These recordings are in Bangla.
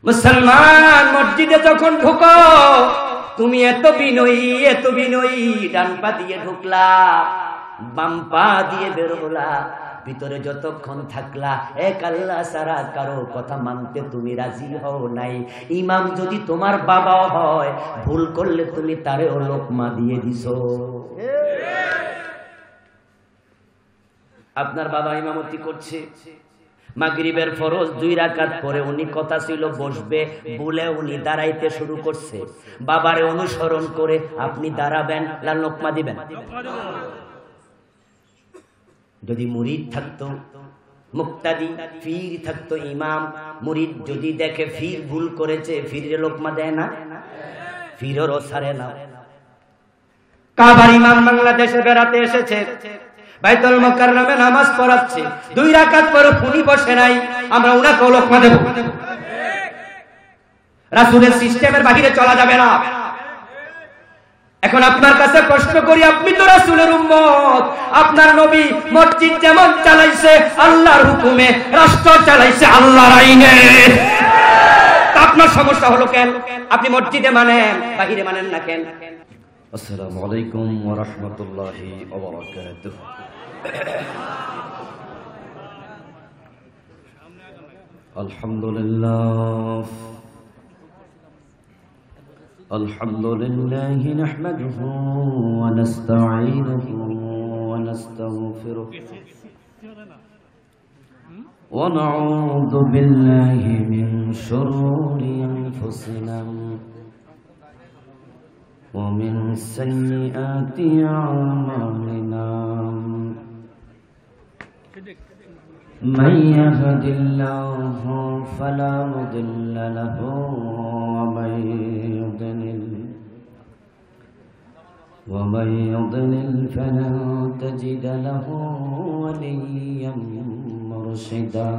মুসলমান মসজিদে যখন ঢুকো তুমি এত বিনয়ী ডান পা দিয়ে ঢুকলা, বাম পা দিয়ে বের হলা, ভিতরে যতক্ষণ থাকলা এক আল্লাহ ছাড়া কারো কথা মানতে তুমি রাজি হও নাই। ইমাম যদি তোমার বাবাও হয়, ভুল করলে তুমি তারেও লোকমা দিয়ে দিছো। আপনার বাবা ইমামতি করছে, মাগরিবের ফরজ 2 রাকাত পরে উনি কথা ছিল বসবে, বলে উনি দাঁড়াইতে শুরু করছে। বাবারে অনুসরণ করে আপনি দাঁড়াবেন, লোকমা দিবেন। যদি মুরিদ থাকতো, মুক্তাদি ফির থাকতো, ইমাম মুরিদ যদি দেখে ফির ভুল করেছে, ফিরে লোকমা দেয় না? ফিরেরও ছাড়ে না। কাবার ইমাম বাংলাদেশে বেড়াতে এসেছে, বাইতুল মুকাররমে নামাজ পড়াচ্ছে, 2 রাকাত পরে উনি বসে নাই, আমরা উনাকে লোকমা দেব? রাসূলের সিস্টেমের বাইরে চলা যাবে না। এখন আপনার কাছে প্রশ্ন করি, আপনি তো রাসূলের উম্মত, আপনার নবী মসজিদ যেমন চালাইছে আল্লাহর হুকুমে, রাষ্ট্র চালাইছে আল্লাহর আইনে, আপনার সমস্যা হলো কেন? আপনি মসজিদে মানেন, বাহিরে মানেন না কেন? আসসালামু আলাইকুম ওয়া রাহমাতুল্লাহি ওয়া বারাকাতুহু। আলহামদুলিল্লাহ আলহামদুলিল্লাহি নাহমাদুহু ওয়া নাস্তাঈনুহু ওয়া নাস্তাগফিরুহু ওয়া নাউযু বিল্লাহি মিন শুরুরি আনফুসিনা ومن سيئات أعمالنا من يهد الله فلا مضل له ومن يضلل فلا تجد له وليا مرشدا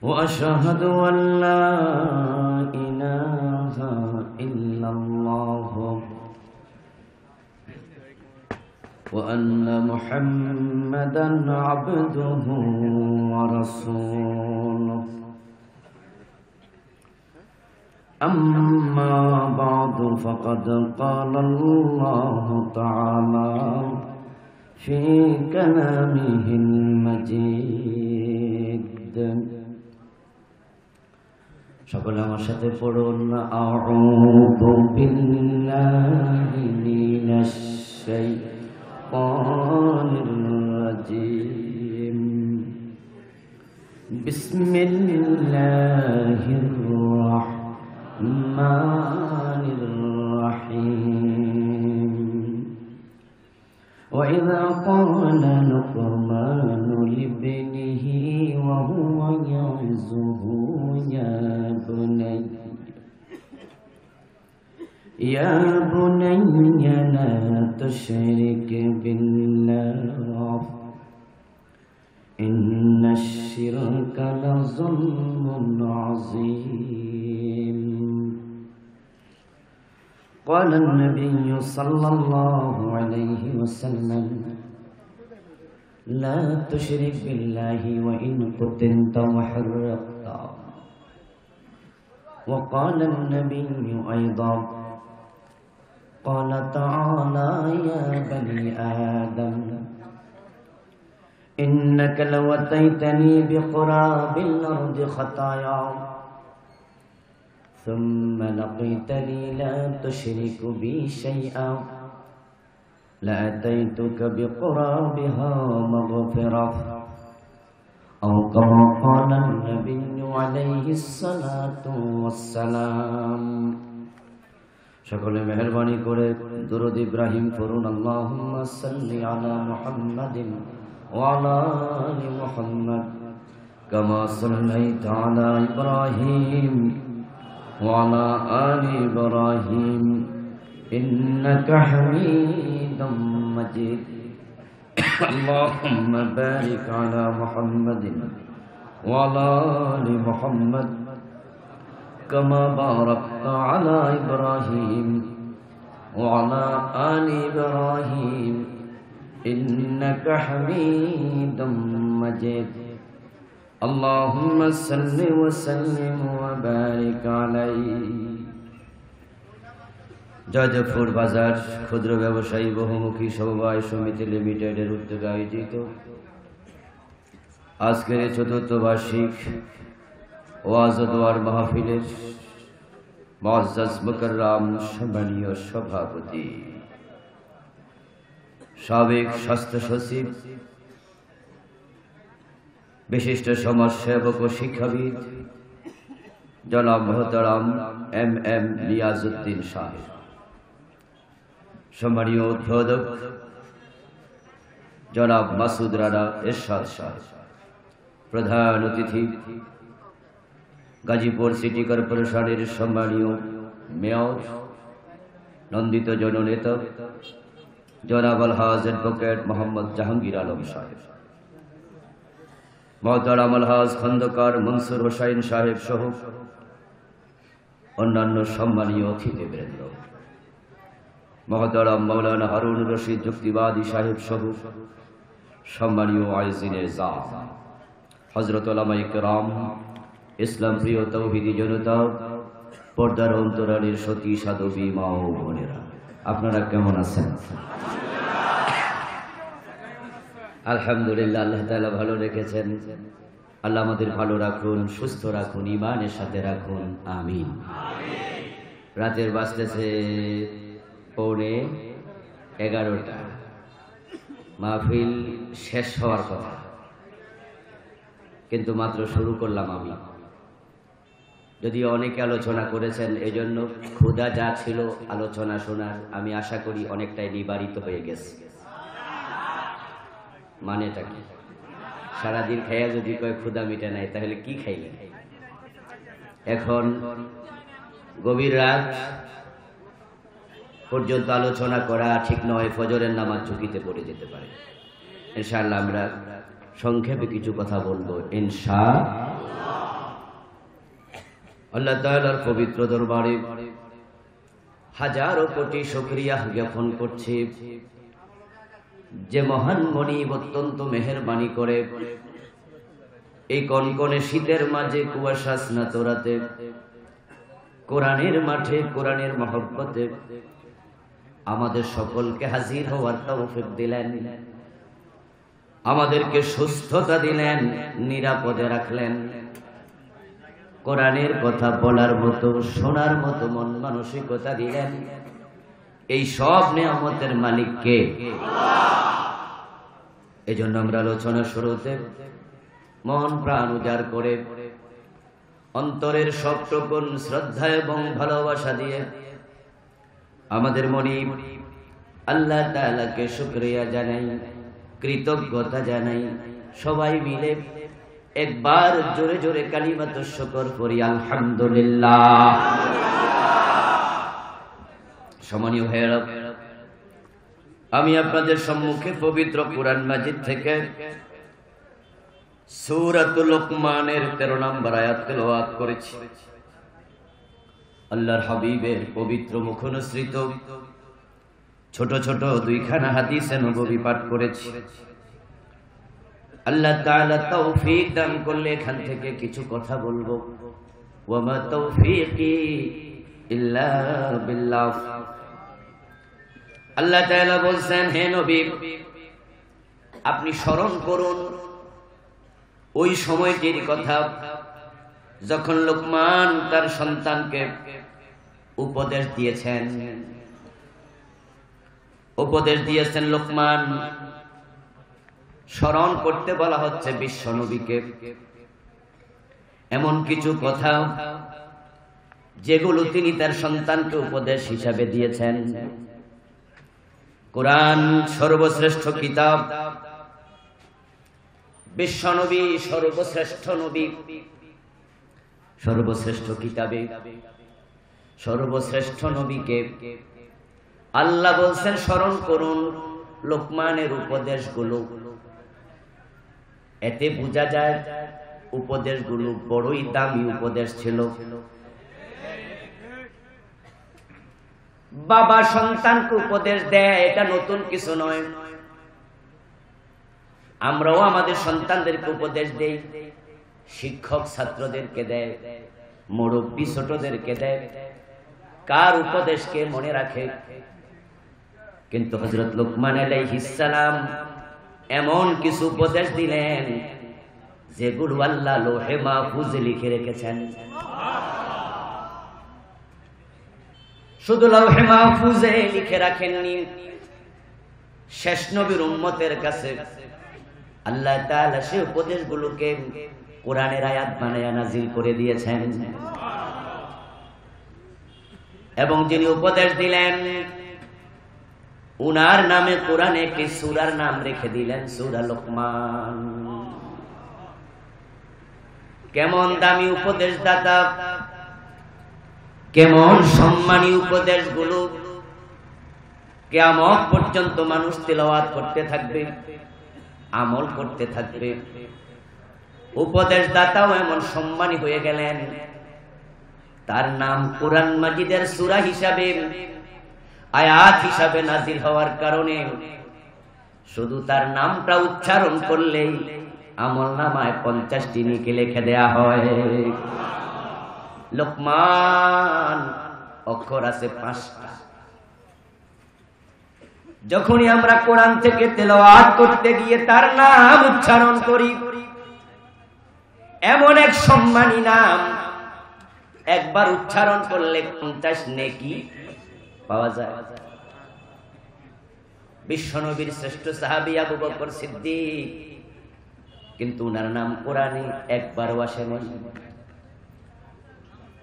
وأشهد أن لا إله إلا الله وأن محمدا عبده ورسوله أما بعد فقد قال الله تعالى في كلامه المجيد সকলে আমার সাথে পড়ুন, আউযু বিল্লাহি মিনাশ শাইতানির রাজীম, বিসমিল্লাহির রাহমানির রাহিম। وإذا قال لقمان لابنه وهو يعظه يا بني لا تشرك بالله إن الشرك لظلم عظيم. قال النبي صلى الله عليه وسلم لا تشرك بالله وإن قتلت وحرقت. وقال النبي أيضا قال تعالى يا بني آدم إنك لو أتيتني بقراب الأرض خطايا ثم لقيتني لا تشرك بي شيئا لأتيتك بقرابها مغفرة أو كما قال النبي عليه الصلاة والسلام. সকলে মেহেরবানি করে দুরূদ ইব্রাহিম পড়ুন। আল্লাহুম্মা সাল্লি আলা মুহাম্মাদিন ওয়া আলা আলি মুহাম্মাদ কামা সাল্লাইতা আলা ইব্রাহিম ওয়া আলা আলি ইব্রাহিম ইন্নাকা হামিদুম মাজিদ. اللهم بارك على محمد وعلى آل محمد كما باركت على إبراهيم وعلى آل إبراهيم إنك حميد مجيد. اللهم صل وسلم وبارك عليه জয়দেবপুর বাজার ক্ষুদ্র ব্যবসায়ী বহুমুখী সমবায় সমিতি লিমিটেডের উদ্যোগে আয়োজিত আজকের চতুর্থ বার্ষিক ওয়াজ ও দোয়ার মাহফিলের মুআজ্জাজ মুকাররম সম্মানীয় সভাপতি সাবেক স্বাস্থ্য সচিব বিশিষ্ট সমাজসেবক ও শিক্ষাবিদ জনাব মোহতারাম এম নিয়াজউদ্দিন সাহেব, সম্মানীয় উদ্বোধক জনাব মাসুদ রানা এরশাদ সাহেব, প্রধান অতিথি গাজীপুর সিটি কর্পোরেশনের সম্মানীয় মেয়র নন্দিত জননেতা জনাব আলহাজ অ্যাডভোকেট মোহাম্মদ জাহাঙ্গীর আলম সাহেব, মোহতারাম আলহাজ খন্দকার মনসুর হোসাইন সাহেব সহ অন্যান্য সম্মানীয় অতিথিবৃন্দ, মোহতারাম মৌলানা হারুন রশিদ যুক্তিবাদী সাহেব সহ সম্মানীয় আইজিনে জাম, হযরত উলামায়ে কেরাম, ইসলাম প্রিয় তৌহিদি জনতা, পর্দার অন্তরালের সতী সাধবী মা ও বোনেরা, আপনারা কেমন আছেন? আলহামদুলিল্লাহ, আল্লাহ তাআলা ভালো রেখেছেন। আল্লাহ আমাদের ভালো রাখুন, সুস্থ রাখুন, ঈমানের সাথে রাখুন, আমিন। রাতের বাজতেছে 11:15, মাহফিল শেষ হওয়ার কথা, কিন্তু মাত্র শুরু করলাম আমি। যদিও অনেকে আলোচনা করেছেন, এজন্য ক্ষুধা যা ছিল আলোচনা শোনার, আমি আশা করি অনেকটাই নিবারিত হয়ে গেছে। মানেটা কি? সারাদিন খাইয়া যদি কয় ক্ষুধা মিটে নাই, তাহলে কি খাইলেন? এখন গভীর রাত পর্যন্ত আলোচনা করা ঠিক নয়, ফজরের নামাজ ঝুঁকিতে পড়ে যেতে পারে। ইনশাআল্লাহ আমরা সংক্ষেপে কিছু কথা বলবো ইনশাআল্লাহ। আল্লাহ তাআলার পবিত্র দরবারে হাজারো কোটি শুকরিয়া জ্ঞাপন করছি, যে মহান মনিব অত্যন্ত মেহেরবানি করে এই কনকনে শীতের মাঝে কুয়াশা স্নাত রাতে কোরআনের মাঠে কোরআনের মহব্বতে আমাদের সকলকে হাজির হওয়ার তৌফিক দিলেন, আমাদেরকে সুস্থতা দিলেন, নিরাপদে রাখলেন, কোরআনের কথা বলার মতো শোনার মতো মন মানসিকতা দিলেন। এই সব নিয়ামতের মালিক কে? এই জন্য আমরা আলোচনা শুরুতে মন প্রাণ উজাড় করে অন্তরের সবটুকুন শ্রদ্ধা এবং ভালোবাসা দিয়ে আমাদের মনিব আল্লাহ তাআলাকে শুকরিয়া জানাই, কৃতজ্ঞতা জানাই। সবাই মিলে একবার জোরে জোরে কালিমাতুশ শুকর পড়ি, আলহামদুলিল্লাহ। সম্মানীয় ভাইয়েরা, আমি আপনাদের সম্মুখে পবিত্র কুরআন মাজিদ থেকে সূরাতুল লুকমানের 13 নম্বর আয়াত তেলাওয়াত করেছি। আল্লাহর হাবিবের পবিত্র মুখনিসৃত ছোট ছোট দুইখানা হাদিসে নববী পাঠ করেছি। আল্লাহ তাআলা তৌফিক দান করলে এখান থেকে কিছু কথা বলবো। ওয়া মা তৌফিকি ইল্লা বিল্লাহ। আল্লাহ তাআলা বলছেন, হে নবী, আপনি স্মরণ করুন ওই সময়টির কথা যখন লুকমান তার সন্তানকে উপদেশ দিয়েছেন। লুকমান স্মরণ করতে বলা হচ্ছে বিশ্ব নবীকে এমন কিছু কথা যেগুলো তিনি তার সন্তানকে উপদেশ হিসাবে দিয়েছেন। কোরআন সর্বশ্রেষ্ঠ কিতাব, বিশ্ব নবী সর্বশ্রেষ্ঠ নবী, সর্বশ্রেষ্ঠ কিতাবে সর্বশ্রেষ্ঠ নবীকে আল্লাহ বলছেন স্মরণ করুন লোকমানের উপদেশগুলো। এতে বোঝা যায় উপদেশগুলো বড়ই দামি উপদেশ ছিল। বাবা সন্তানকে উপদেশ দেয়, এটা নতুন কিছু নয়। আমরাও আমাদের সন্তানদেরকে উপদেশ দেই, শিক্ষক ছাত্রদেরকে দেয়, মুরব্বী ছোটদেরকে দেয়, কার উপদেশকে মনে রাখে। কিন্তু হযরত লুকমান আলাইহিস সালাম এমন কিছু উপদেশ দিলেন যেগুলো আল্লাহ লোহে মাহফুজে লিখে রেখেছেন। শুধু লোহে মাহফুজে লিখে রাখেননি, শেষ নবীর উম্মতের কাছে আল্লাহ তাআলা সেই উপদেশগুলোকে কোরআনের আয়াত বানায়া নাজিল করে দিয়েছেন। এবং যিনি উপদেশ দিলেন উনার নামে কোরআনে একটি সূরার নাম রেখে দিলেন সূরা লুকমান। কেমন দামি উপদেশদাতা, কেমন সম্মানী উপদেশগুলো, কিয়ামত পর্যন্ত মানুষ তেলাওয়াত করতে থাকবে, আমল করতে থাকবে। উপদেশদাতাও এমন সম্মানী হয়ে গেলেন, তার নাম কোরআন মাজিদের সূরা হিসাবে, আয়াত হিসাবে নাজিল হওয়ার কারণে শুধু তার নামটা উচ্চারণ করলেই আমলনামায় 50টি নেকি লিখে দেয়া হয়। লুকমান অক্ষর আছে 5টা। যখনই আমরা কোরআন থেকে তেলাওয়াত করতে গিয়ে তার নাম উচ্চারণ করি, এমন এক সম্মানী নাম, একবার উচ্চারণ করলে 50 নেকি পাওয়া যায়। বিশ্বনবীর শ্রেষ্ঠ সাহাবী আবু বকর সিদ্দিক, কিন্তু ওনার নাম কোরআনে একবারও আসেনি।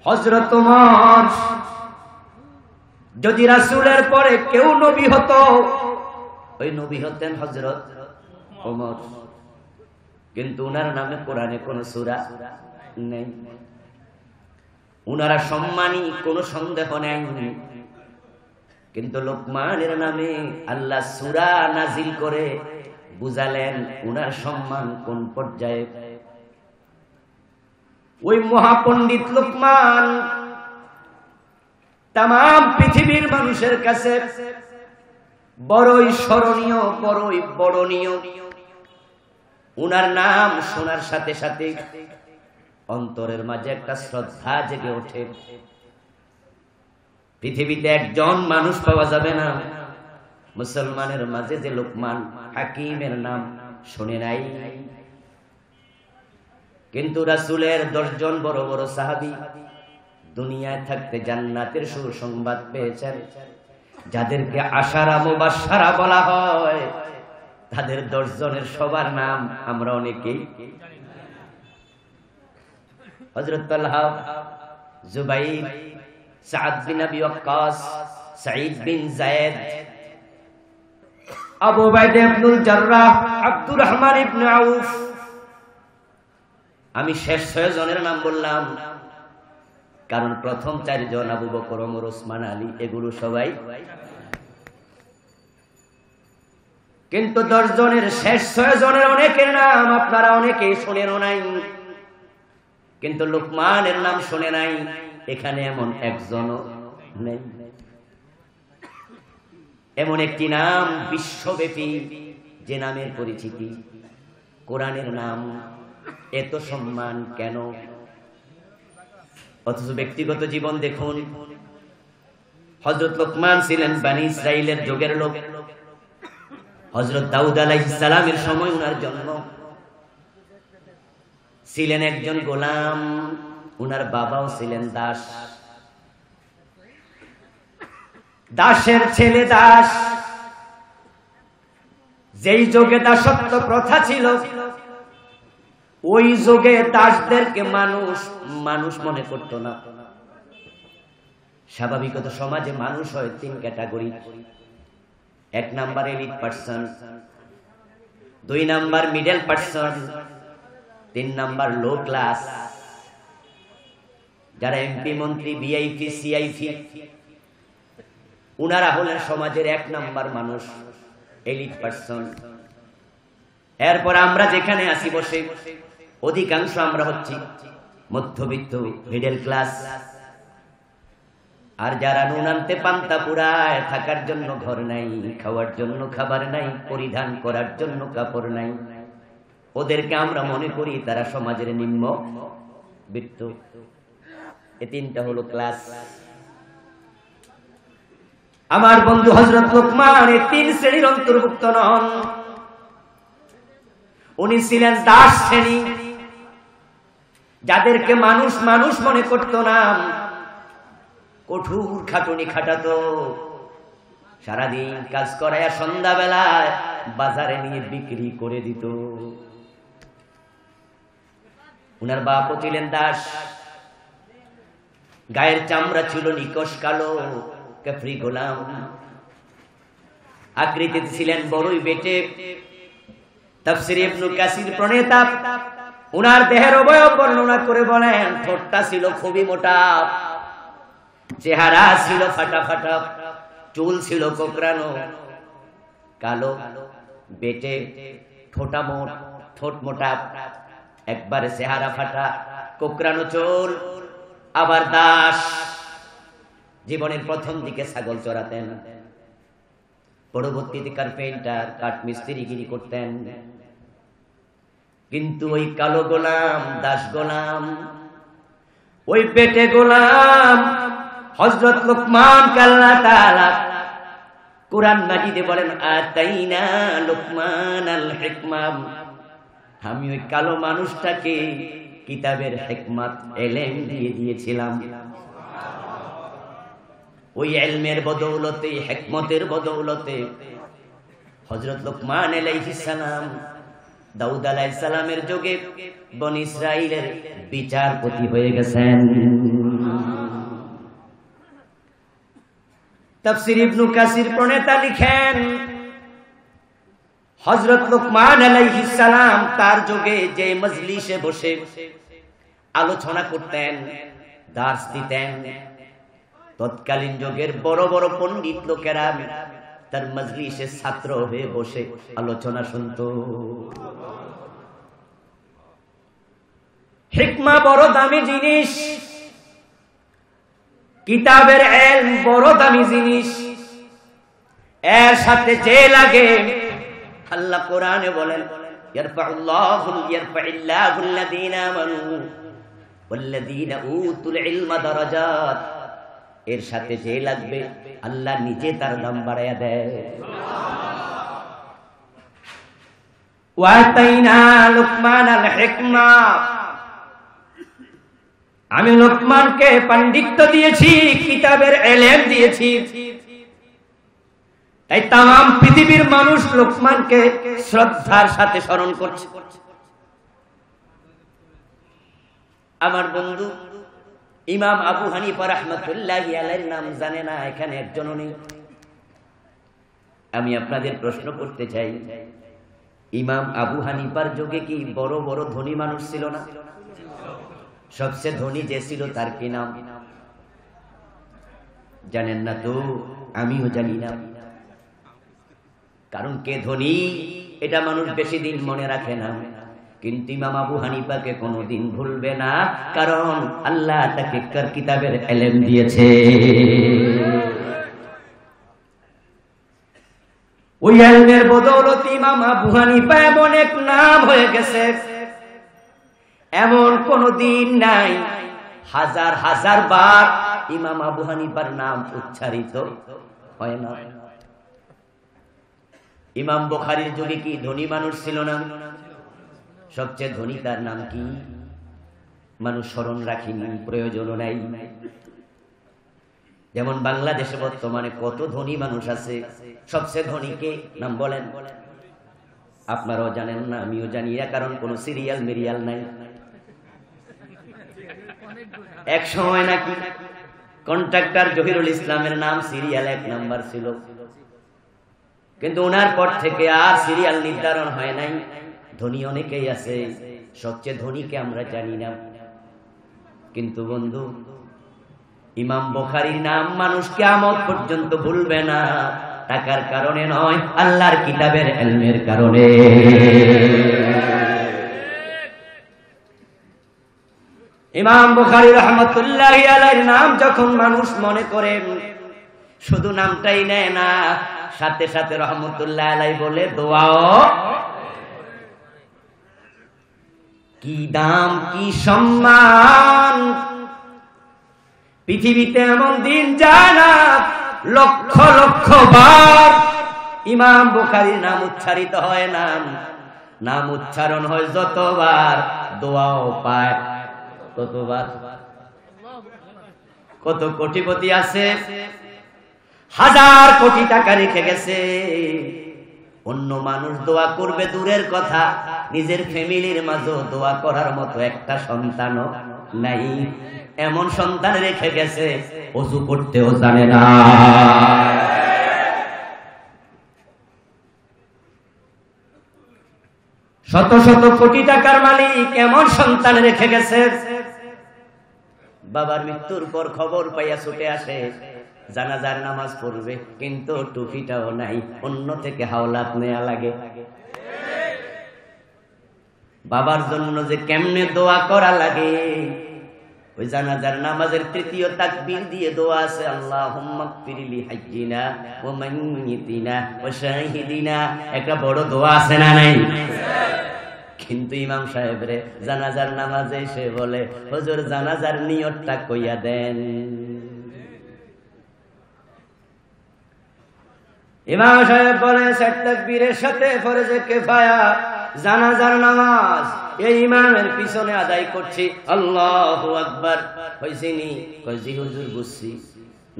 হযরত ওমর, যদি রাসূলের পরে কেউ নবী হতো, ওই নবী হতেন হযরত ওমর, কিন্তু ওনার নামে কোরআনে কোনো সূরা নেই। উনারা সম্মানী, কোনো সন্দেহ নেই, কিন্তু লুকমানের নামে আল্লাহ সূরা নাজিল করে বুঝালেন উনার সম্মান কোন পর্যায়ে। ওই মহাপণ্ডিত লুকমান তামাম পৃথিবীর মানুষের কাছে বড়ই স্মরণীয়, বড়ই বড়নীয়। উনার নাম শোনার সাথে সাথে অন্তরের মাঝে একটা শ্রদ্ধা জেগে ওঠে। পৃথিবীতে একজন মানুষ পাওয়া যাবে না মুসলমানের মাঝে যে লুকমান হাকিমের নাম শুনে নাই। কিন্তু রাসূলের 10 জন বড় বড় সাহাবী দুনিয়ায় থাকতে জান্নাতের সুসংবাদ পেয়েছেন, যাদেরকে আশারা মুবাশশারা বলা হয়। তাদের 10 জনের সবার নাম আমরা অনেকেই, হযরত তালহা, জুবাইর, সাদ বিন আবি ওয়াক্কাস, সাঈদ বিন যায়েদ, আবু উবাইদা ইবনুল জাররাহ, আব্দুর রহমান ইবনে আউফ। আমি শেষ 6 জনের নাম বললাম কারণ প্রথম 4 জন আবু বকর, ওমর, ওসমান, আলী, এগুলো সবাই। কিন্তু 10 জনের শেষ 6 জনের অনেকের নাম আপনারা অনেকেই শুনেনও নাই, কিন্তু লুকমানের নাম শুনে নাই এখানে এমন একজনও নেই। এমন একটি নাম বিশ্বব্যাপী, যে নামের পরিচিতি, কোরআনের নাম, এত সম্মান কেন? অথচ ব্যক্তিগত জীবন দেখুন, হযরত লুকমান ছিলেন বনি ইসরাইলের যুগের লোক। হযরত দাউদ আলাইহিস সালামের সময় উনার জন্ম। ছিলেন একজন গোলাম, উনার বাবাও ছিলেন দাস, দাসের ছেলে দাস। যেই যুগে দাসত্ব প্রথা ছিল, ওই যুগে দাসদেরকে মানুষ মনে করত না। স্বাভাবিকত সমাজে মানুষ হয় 3 category. 1 number elite person, 2 number middle person, 3 number low class. যারা এমপি, মন্ত্রী, ভিআইপি, সিআইপি, উনারা হলেন সমাজের 1 নাম্বার মানুষ, এলিট পারসন। এরপর আমরা যেখানে আসি বসে, অধিকাংশ আমরা হচ্ছি মধ্যবিত্ত, মিডল ক্লাস। আর যারা নুন আনতে পান্তা পুরায়, থাকার জন্য ঘর নাই, খাওয়ার জন্য খাবার নাই, পরিধান করার জন্য কাপড় নাই, ওদেরকে আমরা মনে করি তারা সমাজের নিম্ন বৃত্ত। এই তিনটা হলো ক্লাস। আমার বন্ধু হযরত লোকমান এই তিন শ্রেণীর অন্তর্ভুক্ত নন। উনি ছিলেন দাস শ্রেণী, যাদেরকে মানুষ মানুষ মনে করত না। কঠোর খাটুনি খাটাতো, সারাদিন কাজ করায়া সন্ধ্যাবেলায় বাজারে নিয়ে বিক্রি করে দিত। উনার বাপও ছিলেন দাস, গায়ের চামড়া ছিল নিকশ কালো, কাফরি গোলাম। আকৃতিতে ছিলেন বড়ই বেটে। তাফসীর ইবনে কাসির প্রণেতা উনার দেহের অবয়ব বর্ণনা করে বলেন, ঠোঁটটা ছিল খুবই মোটা, চেহারা ছিল ফাটা ফাটা, চুল ছিল কোকড়ানো, কালো বেটে, ঠোঁট মোটা, একবারে চেহারা ফাটা, কোকড়ানো চুল। আবার দাস, জীবনের প্রথম দিকে ছাগল চড়াতেন, পরবর্তীতে কার্পেন্টার, কাঠমিস্ত্রিগিরি করতেন। কিন্তু ওই কালো গোলাম, দাস গোলাম, ওই পেটে গোলাম হযরত লোকমানকে আল্লাহ তাআলা কুরআন মাজিদে বলেন, আতাইনা লোকমানাল হিকমা, আমি ওই কালো মানুষটাকে কিতাবের হিকমত, ইলম দিয়ে দিয়েছিলাম। ওই ইলমের বদৌলতে, হিকমতের বদৌলতে হযরত লোকমান আলাইহিস সালাম দাউদ আলাইহিস সালামের যুগে বনি ইসরাইলের বিচারপতি হয়ে গেছেন। তাফসীর ইবনে কাসির প্রণেতা লিখেন, হযরত লোকমান আলাইহিস সালাম তার যুগে যে মজলিসে বসে আলোচনা করতেন, দার্স দিতেন, তৎকালীন যুগের বড় বড় পণ্ডিত লোকেরা তার মজলিসে ছাত্র হয়ে বসে আলোচনা শুনত। হিকমা বড় দামি জিনিস, কিতাবের ইলম বড় দামি জিনিস। এর সাথে যে লাগে, আল্লাহ কোরআনে বলেন, ইয়ারফাইল্লাহুল্লাযীনা আমানু ওয়াল্লাযীনা উতুল ইলমা দারাজাত। এর সাথে যে লাগবে আল্লাহ নিজে তার দাম বাড়ায়া দেয়। ওয়াতাইনা লুকমানাল হিকমা, আমি লোকমানকে পাণ্ডিত্য দিয়েছি, কিতাবের ইলম দিয়েছি। তাই তাম পৃথিবীর মানুষ লোকমানকে শ্রদ্ধার সাথে স্মরণ করছে। আমার বন্ধু ইমাম আবু হানিফা রাহমাতুল্লাহি আলাইহির নাম জানে না, এখানে একজনও নেই। আমি আপনাদের প্রশ্ন করতে চাই, ইমাম আবু হানিফার যুগে কি বড় বড় ধনী মানুষ ছিল না? সবচেয়ে ধনী যে ছিল তার কি নাম জানেন না? তো আমিও জানি না, কারণ কে ধনী এটা মানুষ বেশি দিন মনে রাখে না। কিন্তু ইমাম আবু হানিফাকে কোনোদিন ভুলবে না, কারণ আল্লাহ তাকে কিতাবের ইলম দিয়েছে। ওই ইলমের বদৌলতে ইমাম আবু হানিফা এমন এক নাম হয়ে গেছে, এমন কোন দিন নাই হাজার হাজার বার ইমাম আবু হানিফার নাম উচ্চারিত হয় না। ইমাম বুখারীর যুগে কি ধনী মানুষ ছিল না? সবচেয়ে ধনী তার নাম কি? মানুষ স্মরণ রাখিনি, প্রয়োজনও নাই। যেমন বাংলাদেশে বর্তমানে কত ধনী মানুষ আছে, সবচেয়ে ধনী কে নাম বলেন? আপনারাও জানেন না, আমিও জানি না, কারণ কোন সিরিয়াল মিরিয়াল নাই। এক সময় নাকি কন্ট্রাক্টর জহিরুল ইসলামের নাম সিরিয়াল 1 নাম্বার ছিল, কিন্তু ওনার পর থেকে আর সিরিয়াল নির্ধারণ হয় নাই। ধনী অনেকেই আছে, সবচেয়ে ধনীকে আমরা জানি না। কিন্তু বন্ধু, ইমাম বুখারীর নাম মানুষ কিয়ামত পর্যন্ত ভুলবে না, টাকার কারণে নয়, আল্লাহর কিতাবের ইলমের কারণে। ইমাম বুখারী রাহমাতুল্লাহি আলাইহির নাম যখন মানুষ মনে করে, শুধু নামটাই নেয় না, সাথে সাথে রহমতুল্লাহ আলাইহি বলে দোয়াও। কি দাম কি সম্মান। পৃথিবীতে এমন দিন যায় না লক্ষ লক্ষ বার ইমাম বুখারীর নাম উচ্চারিত হয় না, নাম উচ্চারণ হয় যতবার দোয়াও পায় ততবার। কত কোটিপতি আছে, হাজার কোটি টাকা রেখে গেছে, অন্য মানুষ দোয়া করবে দূরের কথা, নিজের ফ্যামিলির মাঝে দোয়া করার মতো একটা সন্তানও নাই। এমন সন্তান রেখে গেছে ওযু করতেও জানে না। শত শত কোটি টাকার মালিক এমন সন্তান রেখে গেছে, বাবার মৃত্যুর পর খবর পাইয়া ছুটে আসে জানাজার নামাজ পড়বে, কিন্তু টুপিটাও নাই, অন্য থেকে হাওলাত নেয়া লাগে। বাবার জন্য যে কেমনে দোয়া করা লাগে, ওই জানাজার নামাজের তৃতীয় তাকবীর দিয়ে দোয়া আছে, আল্লাহুম্মা গফিরলি হাইয়িনা ওয়া মাইয়িতিনা ওয়া শাহিদিনা, একটা বড় দোয়া আছে না নাই? কিন্তু ইমাম সাহেব রে জানাজার নামাজে এসে বলে, হুজুর জানাজার নিয়তটা কইয়া দেন। ইমাম সাহেব বলে, চার তাকবীরের সাথে ফরজে কিফায়া জানাজার নামাজ এই ইমামের পিছনে আদায় করছি, আল্লাহু আকবার। হইছেনি? কই জি হুজুর বুঝছি।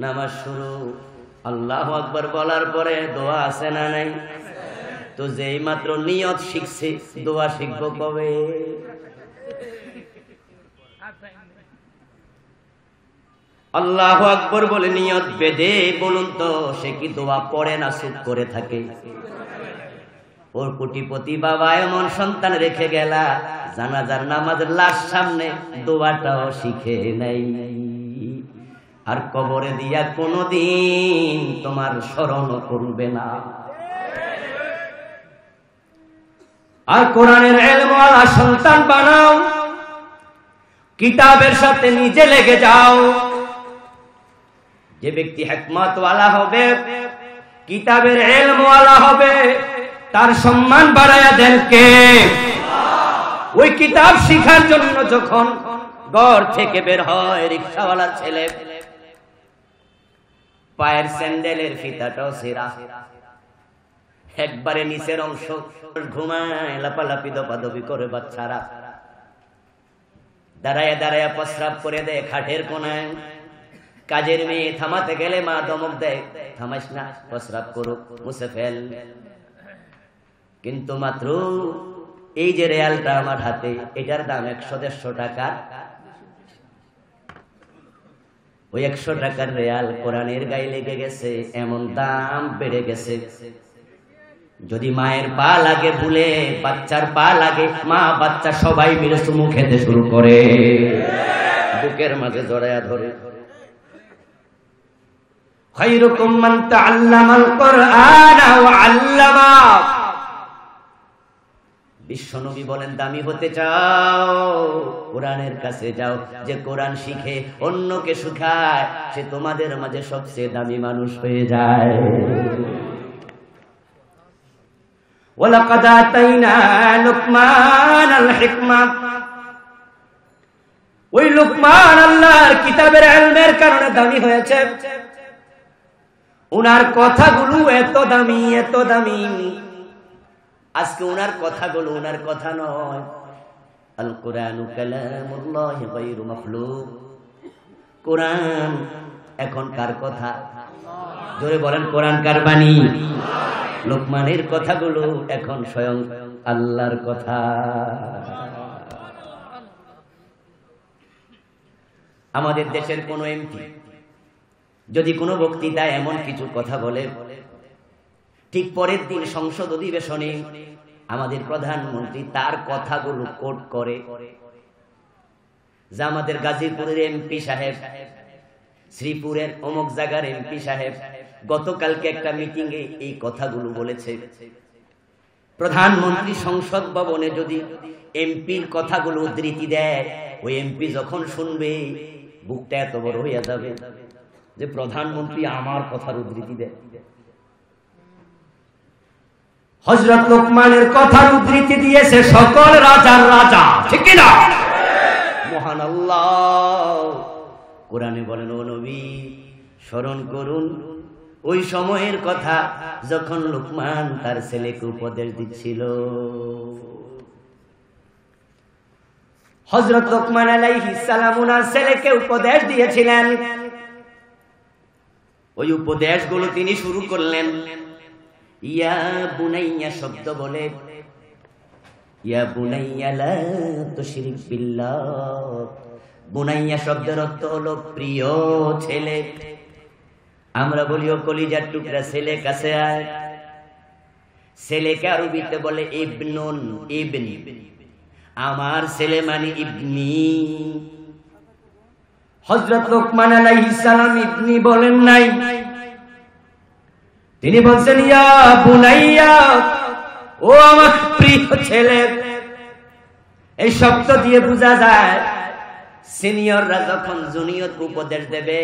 নামাজ শুরু, আল্লাহু আকবার বলার পরে দোয়া আছে না নাই? তো যেই মাত্র নিয়ত শিখছে, দোয়া শিখবো কবে? আল্লাহু আকবার বলে নিয়ত বেঁধে বলুন তো সে কি দোয়া পড়ে না চুপ করে থাকে? ওর কোটিপতি বাবা এমন সন্তান রেখে গেলা, জানাজার নামাজের লাশ সামনে দোয়াটাও শিখে নাই, আর কবরে দিয়া কোনদিন তোমার স্মরণ করবে না। আর কোরআনের ইলমওয়ালা সন্তান বানাও, কিতাবের সাথে নিজে লেগে যাও। যে ব্যক্তি হিকমতওয়ালা হবে, কিতাবের ইলমওয়ালা হবে, তার সম্মান বাড়ায়া দেন কে? ওই কিতাব শিখার জন্য যখন ঘর থেকে বের হয় রিকশাওয়ালার ছেলে, পায়ের স্যান্ডেলের ফিতাটাও ছেঁড়া, একবারে নিচের অংশ ঘুমায়, লাপালাপি দপাদপি করে বাচ্চারা, দাঁড়ায়া দাঁড়ায়া প্রস্রাব করে দেয় খাটের কোনায়। কাজের মেয়ে থামাতে গেলে মা ধমক দেয়, থামাইস না, প্রস্রাব করুক, মুছে ফেল। কিন্তু মাত্র এই যে রেয়ালটা আমার হাতে, এটার দাম 100-150 টাকা। ওই 100 টাকার রেয়াল কোরআনের গায়ে লেগে গেছে, এমন দাম বেড়ে গেছে। যদি মায়ের পা লাগে ভুলে, বাচ্চার পা লাগে, মা বাচ্চা সবাই মিলে চুমু খেতে শুরু করে, বুকের মাঝে জড়ায়া ধরে। খায়রুকুম মান তাআল্লামাল কুরআনা ওয়া আল্লামা। বিশ্বনবী বলেন, দামি হতে চাও কোরআনের কাছে যাও। যে কোরআন শিখে অন্যকে শেখায়, সে তোমাদের মাঝে সবচেয়ে দামি মানুষ হয়ে যায়। ওয়ালাকাদ আতাইনা লুকমানাল হিকমা। ওই লুকমান আল্লাহর কিতাবের ইলমের কারণে দামি হয়েছে। উনার কথাগুলো এত দামি, এত দামি। আজকে উনার কথাগুলো উনার কথা নয়। আল কুরআনু কালামুল্লাহি গায়রু মাখলুক। কোরআন এখন কার কথা? জোরে বলেন, কোরআন কার বাণী? লোকমানের কথাগুলো এখন স্বয়ং আল্লাহর কথা। আমাদের দেশের কোন এমপি যদি কোনো বক্তৃতায় এমন কিছু কথা বলে, ঠিক পরের দিন সংসদ অধিবেশনে আমাদের প্রধানমন্ত্রী তার কথাগুলো কোট করে। যা আমাদের গাজীপুরের এমপি সাহেব, শ্রীপুরের অমুক জায়গার এমপি সাহেব গতকালকে একটা মিটিং এ এই কথাগুলো বলেছে। প্রধানমন্ত্রী সংসদ ভবনে যদি এমপির কথাগুলো উদ্ধৃতি দেয়, ওই এমপি যখন শুনবে বুকটা এত বড় হইয়া যাবে যে প্রধানমন্ত্রী আমার কথার উদ্ধৃতি দেয়। হযরত লোকমানের কথার উদ্ধৃতি দিয়েছে সকল রাজার রাজা, ঠিক কি না? মহান আল্লাহ কোরআনে বলেন, ও নবী স্মরণ করুন ওই সময়ের কথা যখন লোকমান তার ছেলেকে উপদেশ দিচ্ছিল। হযরত লোকমান আলাইহিস সালাম ওনার ছেলেকে উপদেশ দিয়েছিলেন। ওই উপদেশগুলো তিনি শুরু করলেন ইয়া বুনাইয়া শব্দ বলে। ইয়া বুনাইয়া লা তুশরিক বিল্লাহ। বুনাইয়া শব্দের অর্থ হলো প্রিয় ছেলে। আমরা বলি ও কলিজার টুকরা ছেলে কাছে আয়। ছেলেকে আরবিতে বলে ইবনুন, ইবনি। আমার ছেলে মানে ইবনি। হযরত লোকমান আলাইহিস সালাম ইবনি বলেন নাই, তিনি বলছেন ইয়া বুনাইয়া, ও আমার প্রিয় ছেলে। এই শব্দ দিয়ে বোঝা যায় সিনিয়ররা যখন জুনিয়র উপদেশ দেবে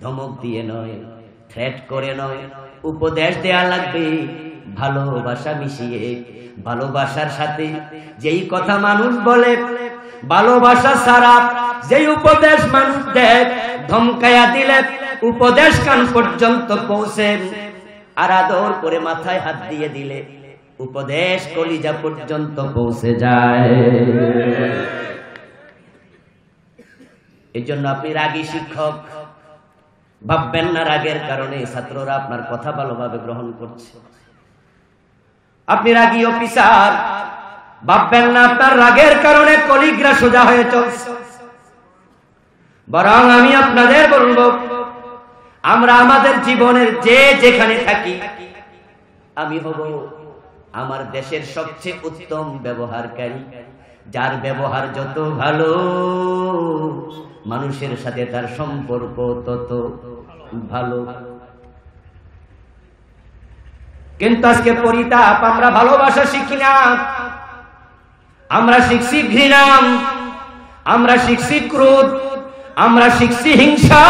ধমক দিয়ে নয়, থ্রেট করে নয়, উপদেশ দেয়া লাগবে ভালোবাসা মিশিয়ে। ভালোবাসার সাথে যেই কথা মানুষ বলে, ভালোবাসা ছাড়া যেই উপদেশ মানুষ দেয়, ধমকায়া দিলে উপদেশ কান পর্যন্ত পৌঁছে, আর আদর করে মাথায় হাত দিয়ে দিলে উপদেশ কলিজা পর্যন্ত পৌঁছে যায়। এই জন্য আপনি রাগী শিক্ষক ভাববেন না রাগের কারণে ছাত্ররা আপনার কথা ভালোভাবে গ্রহণ করছে। আপনি রাগী অফিসার ভাববেন না আপনার রাগের কারণে কলিগরা সোজা হয়ে চলছে। বরং আমি আপনাদের বলবো, আমরা আমাদের জীবনের যে যেখানে থাকি, আমি হব আমার দেশের সবচেয়ে উত্তম ব্যবহারকারী, যার ব্যবহার যত ভালো মানুষের সাথে তার সম্পর্ক তত ভালো। কিন্তু আজকে পরিতাপ, আমরা ভালোবাসা শিখি না, আমরা শিখছি ঘৃণা, আমরা শিখছি ক্রোধ, আমরা শিখছি হিংসা।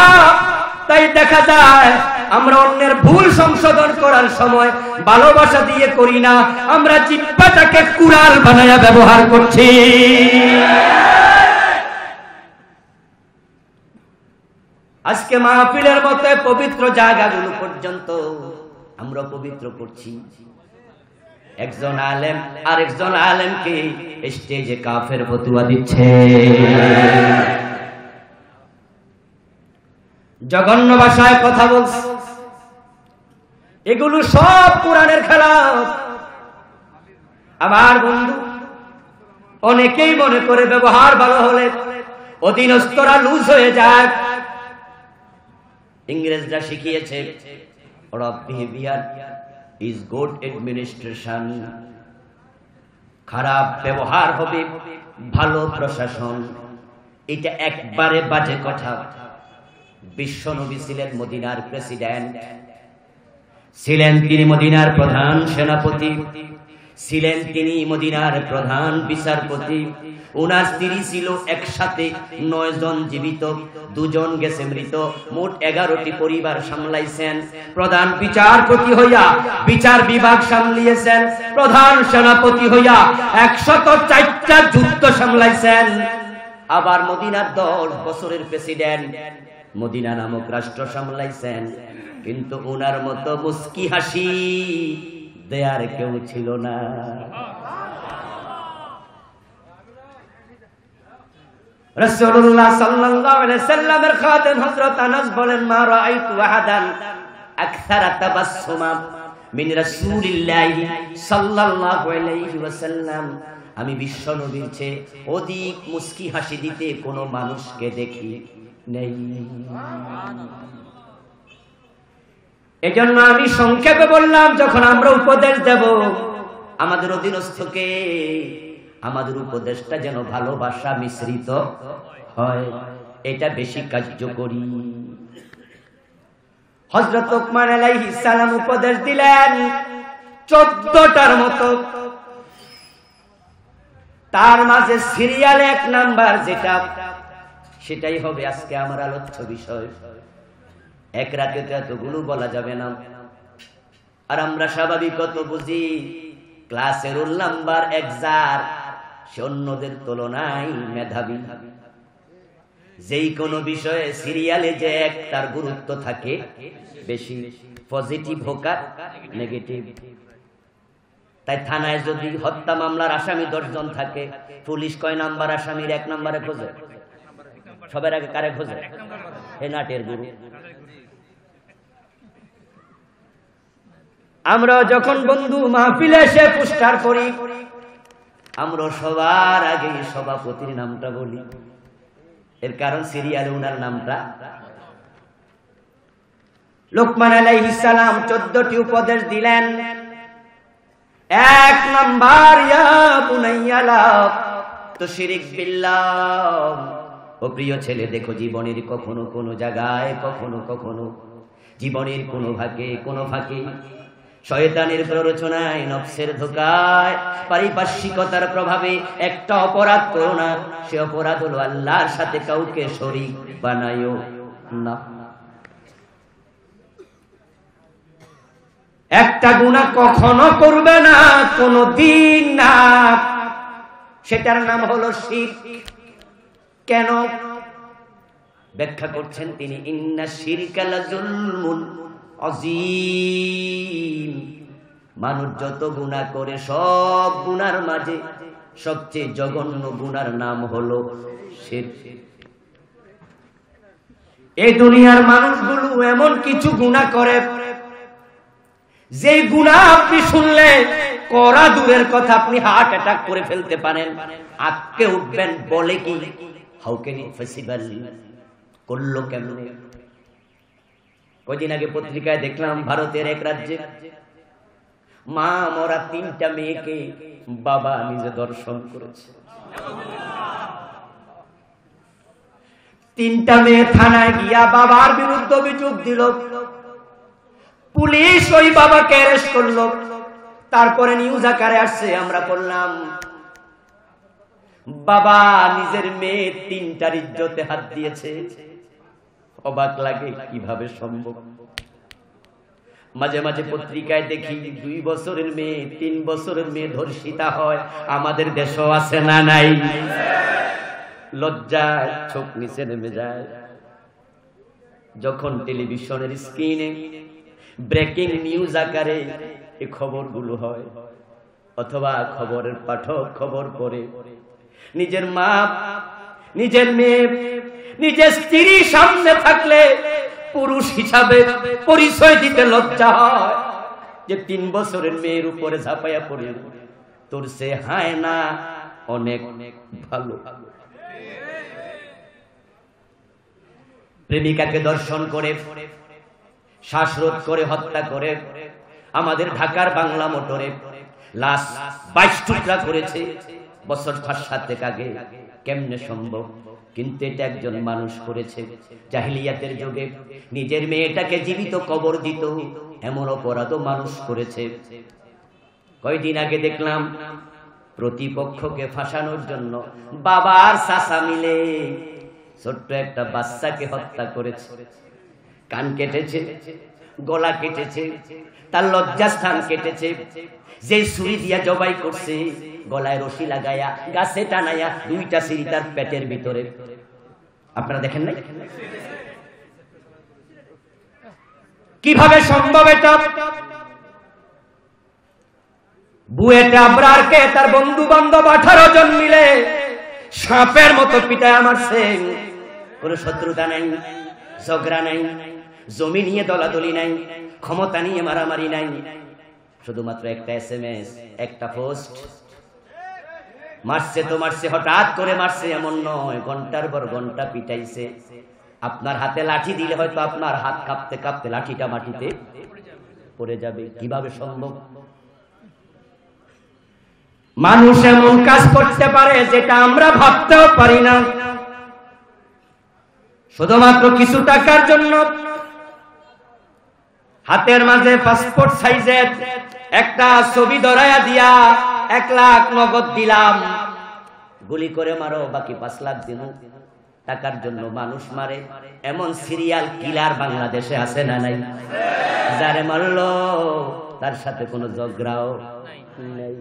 তাই দেখা যায় আমরা অন্যের ভুল সংশোধন করার সময় ভালোবাসা দিয়ে করি না, আমরা জিহ্বাটাকে কুড়াল বানায়া ব্যবহার করছি। আজকে মাহফিলের মতো পবিত্র জায়গাগুলো পর্যন্ত আমরা পবিত্র করছি। একজন আলেম আরেকজন আলেমকে স্টেজে কাফের ফতোয়া দিচ্ছে, জঘন্য ভাষায় কথা বলছে। এগুলো সব কোরআনের খেলাফ। আমার বন্ধু, অনেকেই মনে করে ব্যবহার ভালো হলে অধীনস্থরা লুজ হয়ে যায়। ইংরেজরা শিখিয়েছে রব বিহেভিয়ার ইজ গুড অ্যাডমিনিস্ট্রেশন। খারাপ ব্যবহার হবে ভালো প্রশাসন। এটা একবারে বাজে কথা। বিশ্বনবী ছিলেন মদিনার প্রেসিডেন্ট, ছিলেন তিনি মদিনার প্রধান সেনাপতি, ছিলেন তিনি মদিনার প্রধান বিচারপতি। ওনার স্ত্রী ছিল একসাথে 9 জন জীবিত, 2 জন গেছে মৃত, মোট 11টি পরিবার সামলাইছেন। প্রধান বিচারপতি হইয়া বিচার বিভাগ সামলিয়েছেন, প্রধান সেনাপতি হইয়া 104টা যুদ্ধ সামলাইছেন। আবার মদিনার 10 বছরের প্রেসিডেন্ট মদিনা নামক রাষ্ট্র সামলাইছেন। কিন্তু ওনার মতো মুস্কি হাসি দেয়ার কেউ ছিল না। রাসূলুল্লাহ সাল্লাল্লাহু আলাইহি সাল্লামের খাদেম হযরত আনাস বলেন, মা রাআইতু আহাদান আকসারা তাবাসসুমা মিন রাসূলিল্লাহি সাল্লাল্লাহু আলাইহি ওয়াসাল্লাম। আমি বিশ্বনবীর চেয়ে অধিক মুস্কি হাসি দিতে কোনো মানুষকে দেখি নেই। এজন্য আমি সংক্ষেপে বললাম, যখন আমরা উপদেশ দেব আমাদের অধীনস্থকে, আমাদের উপদেশটা যেন ভালোবাসা মিশ্রিত হয়, এটা বেশি কার্যকরী। হযরত লোকমান আলাইহিস সালাম উপদেশ দিলেন 14টার মতো। তার মাঝে সিরিয়ালে 1 নাম্বার যেটা, সেটাই হবে আজকে আমার আলোচ্য বিষয়। এক রাতে তো এতগুলো বলা যাবে না। আর আমরা স্বাভাবিকত বুঝি ক্লাসের রোল নাম্বার 1 সে অন্যদের তুলনায় মেধাবী। যেই কোনো বিষয়ে সিরিয়ালে যে তার গুরুত্ব থাকে বেশি, পজিটিভ হোক আর নেগেটিভ। তাই থানায় যদি হত্যা মামলার আসামি 10 জন থাকে, পুলিশ কয় নাম্বার আসামির 1 নম্বরে খোঁজে? সবার আগে কারে খোঁজে? হে নাটের গুরু। আমরা যখন বন্ধু মাহফিলে এসে পোস্টার করি, আমরা সবার আগে সভাপতির নামটা বলি। এর কারণ সিরিয়ালে উনার নামটা। লোকমান আলাইহিস সালাম 14টি উপদেশ দিলেন। 1 নাম্বার, ইয়া বুনাইয়া লা তুশরিক বিল্লাহ। ও প্রিয় ছেলে, দেখো জীবনের কখনো কোনো জায়গায়, কখনো জীবনের কোনো ফাঁকে শয়তানের প্ররোচনায়, নফসের ধোঁকায়, পারিপার্শ্বিকতার প্রভাবে একটা অপরাধ করো না। সে অপরাধ হলো আল্লাহর সাথে কাউকে শরীক বানায়ো না। একটা গুনাহ কখনো করবে না, কোনদিন না, সেটার নাম হলো শিরক। কেন? ব্যাখ্যা করছেন তিনি, ইন্না শিরকা লাযুলমুন আযীম। মানুষ যত গুনাহ করে, সব গুনার মাঝে সবচেয়ে জঘন্য গুনার নাম হলো শিরক। এই দুনিয়ার মানুষগুলো এমন কিছু গুনাহ করে, যে গুনাহ আপনি শুনলে করা দূরের কথা, আপনি হার্ট অ্যাটাক করে ফেলতে পারেন, আটকে উঠবেন। বলে কি, হাউ ক্যান ইট পসিবল? করলো কেমনে? কদিন আগে পত্রিকায় দেখলাম, ভারতের এক রাজ্যে মা মরা 3টা মেয়েকে বাবা নিজে দর্শন করেছে। 3টা মেয়ে থানায় গিয়া বাবার বিরুদ্ধে অভিযোগ দিল। পুলিশ ওই বাবাকে অ্যারেস্ট করলো। তারপরে নিউজ আকারে আসছে, আমরা করলাম বাবা নিজের মেয়ে 3টার ইজ্জতে হাত দিয়েছে। অবাক লাগে, কিভাবে সম্ভব? মাঝে মাঝে পত্রিকায় দেখি 2 বছরের মেয়ে, 3 বছরের মেয়ে ধর্ষিতা হয়। আমাদের দেশও আছে না নাই? লজ্জায় চোখ নিচে নেমে যায় যখন টেলিভিশনের স্ক্রিনে ব্রেকিং নিউজ আকারে এই খবরগুলো হয়, অথবা খবরের পাঠক খবর পড়ে। নিজের মা, নিজের মেয়ে, নিজের স্ত্রী সামনে থাকলে পুরুষ হিসাবে পরিচয় দিতে লজ্জা হয় যে 3 বছরের মেয়ের উপরে ঝাঁপাইয়া পড়ে, তোর সে হায় না অনেক ভালো। প্রেমিকাকে দর্শন করে, শ্বাসরোধ করে, হত্যা করে আমাদের ঢাকার বাংলা মোটরে লাশ 22 টুকরা করেছে বছর 5-7 আগে। কেমনে সম্ভব? কিন্তু এটা একজন মানুষ করেছে। জাহিলিয়াতের যুগে নিজের মেয়েটাকে জীবিত কবর দিত, এমন অপরাধও মানুষ করেছে। কয়দিন আগে দেখলাম প্রতিপক্ষকে ফাঁসানোর জন্য বাবা আর চাচা মিলে ছোট্ট একটা বাচ্চাকে হত্যা করেছে। কান কেটেছে, গলা কেটেছে, তার লজ্জাস্থান কেটেছে। যে ছুরি দিয়া জবাই করছে, গলায় রশি লাগায়া গাছে টানায়া 2টা সিঁড়ি তার পেটের ভিতরে। আপনারা দেখেন নাই? কিভাবে সম্ভব এটা? বুয়েটে আবরারকে তার বন্ধু বান্ধব 18 জন মিলে সাপের মতো পিটায় মারছে। কোন শত্রুতা নাই, ঝগড়া নাই, জমি নিয়ে দলাদলি নাই, ক্ষমতা নিয়ে মারামারি নাই, শুধুমাত্র একটা SMS, একটা পোস্ট। মারছে তো মারছে, হঠাৎ করে মারছে এমন নয়, ঘন্টার পর ঘন্টা পিটাইছে। আপনার হাতে লাঠি দিলে হয়তো আপনার হাত কাঁপতে কাঁপতে লাঠিটা মাটিতে পড়ে যাবে। কিভাবে সম্ভব? মানুষ এমন কাজ করতে পারে যেটা আমরা ভাবতেও পারি না। শুধুমাত্র কিছু টাকার জন্য হাতের মাঝে পাসপোর্ট সাইজের একটা ছবি ধরাইয়া দিয়া 1 লাখ নগদ দিলাম, গুলি করে মারো, বাকি 5 লাখ দিন। টাকার জন্য মানুষ মারে, এমন সিরিয়াল কিলার বাংলাদেশে আছে না নাই? যারে মারলো তার সাথে কোনো ঝগড়াও নেই।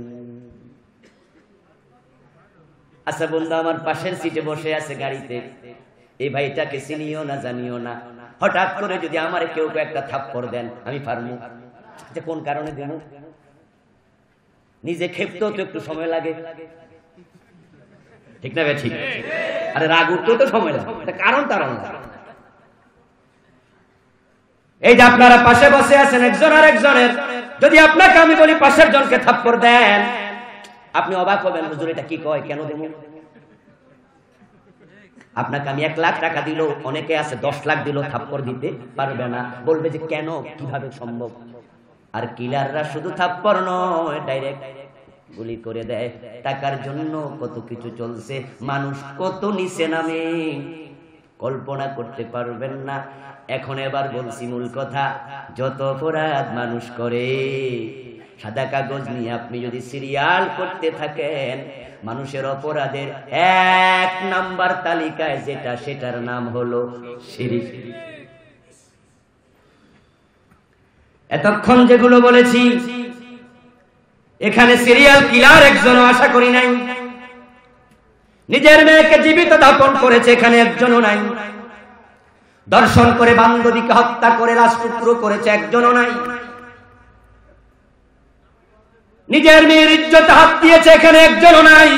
আচ্ছা বন্ধু, আমার পাশের সিটে বসে আছে গাড়িতে, এই ভাইটাকে চিনিও না জানিও না, হঠাৎ করে যদি আমার কেউ একটা থাপ্পড় দেন, আমি পারবো? যে কোন কারণে দেব? নিজে খেপতেও তো একটু সময় লাগে, ঠিক না ভাই? ঠিক। আরে রাগ উঠতেও তো সময় লাগে, কারণ তারণ। এই যে আপনারা পাশে বসে আছেন একজন আর একজনের, যদি আপনাকে আমি বলি পাশের জনকে থাপ্পড় দেন, আপনি অবাক হবেন, হুজুর এটা কি কয়, কেন দেব? আপনাকে আমি 1 লাখ টাকা দিল, অনেকে আছে 10 লাখ দিল, থাপ্পড় দিতে পারবে না, বলবে যে কেন, কিভাবে সম্ভব? আর কিলাররা শুধু থাপ্পড় নয়, ডাইরেক্ট গুলি করে দেয়। টাকার জন্য কত কিছু চলছে, মানুষ কত নিচে নামে কল্পনা করতে পারবেন না। এখন এবার বলছি মূল কথা, যত অপরাধ মানুষ করে, সাদা কাগজ নিয়ে আপনি যদি সিরিয়াল করতে থাকেন, মানুষের অপরাধের 1 নাম্বার তালিকায় যেটা, সেটার নাম হলো শিরক। এতক্ষণ যেগুলো বলেছি, এখানে সিরিয়াল কিলার একজনও আশা করি নাই। নিজের মেয়েকে জীবিত দাপন করেছে, এখানে একজনও নাই। দর্শন করে বান্ধবীকে হত্যা করে লাশ টুকরো করেছে, একজনও নাই। নিজের মেয়ের ইজ্জতে হাত দিয়েছে, এখানে একজনও নাই।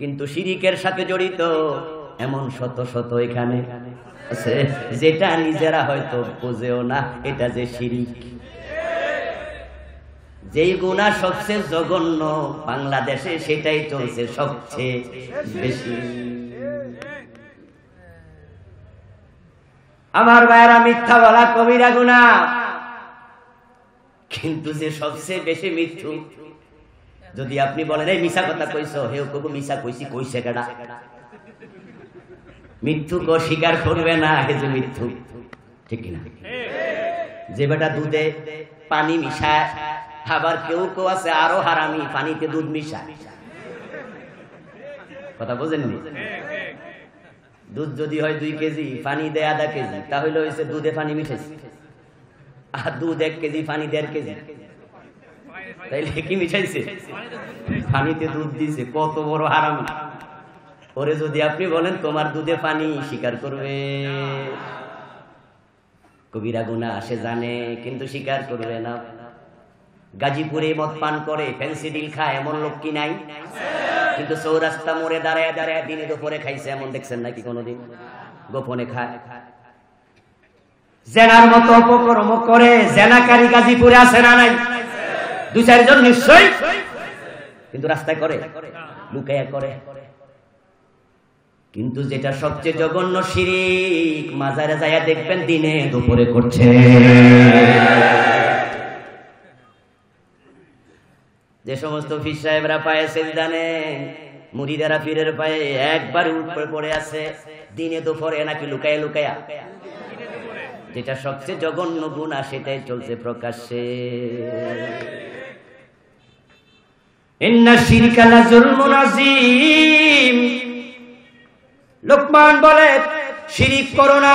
কিন্তু শিরিকের সাথে জড়িত এমন শত শত এখানে আছে, যেটা নিজেরা হয়তো বুঝেও না এটা যে শিরিক। যেই গুনাহ সবচেয়ে জঘন্য বাংলাদেশে, সেটাই চলছে সবচেয়ে বেশি। আমার ভাইয়েরা, মিথ্যা বলা কবিরা গুনাহ, কিন্তু যে সবচেয়ে বেশি মৃত্যু, যদি আপনি বলেন এই মিছা কথা কইছো, হেউ কবু মিছা কইছি, কইছে কেডা? মৃত্যু কো স্বীকার করবে না, হে যে মৃত্যু, ঠিক কিনা? যে বেটা দুধে পানি মিশায়, আবার কেউ কেউ আছে আরো হারামি, পানিতে দুধ মিশায়। কথা বোঝেননি? দুধ যদি হয় 2 কেজি, পানি দেয় 1/2 কেজি, তাহলে হয়েছে দুধে পানি মিশাইছে। আর দুধ 1 কেজি, পানি 1.5 কেজি, তাইলে কি মিশাইছে? পানিতে দুধ দিছে। কত বড় হারামি! ওরে যদি আপনি বলেন তোমার দুধে পানি, স্বীকার করবে? কবিরা গুনাহ সে জানে, কিন্তু স্বীকার করবে না। গাজীপুরে মদ পান করে, ফেন্সিডিল খায়, এমন লোক কি নাই? কিন্তু চৌরাস্তা মোড়ে দাঁড়ায় দাঁড়ায় দিনে দুপুরে খাইছে, এমন দেখছেন নাকি কোনোদিন? গোপনে খায়। জেনার মতো অপকর্ম করে জেনাকারী গাজীপুরে আছে না নাই? 2-4 জন নিশ্চয়, কিন্তু রাস্তায় করে, লুকাইয়া করে। কিন্তু যেটা সবচেয়ে জঘন্য শিরিক, মাজারে যাইয়া দেখবেন দিনে দুপুরে করছে। যে সমস্ত পীর সাহেবরা পায়ে সিজদা নেন, মুরিদেরা পীরের পায়ে একবার উপরে পড়ে আছে, দিনে দুপুরে নাকি লুকায়া লুকায়া। যেটা সবচেয়ে জঘন্য গুনাহ, সেটাই চলছে প্রকাশ্যে। ইন্না শিরকা লাযুলমুন আযীম। লোকমান বলে শিরিক করো না,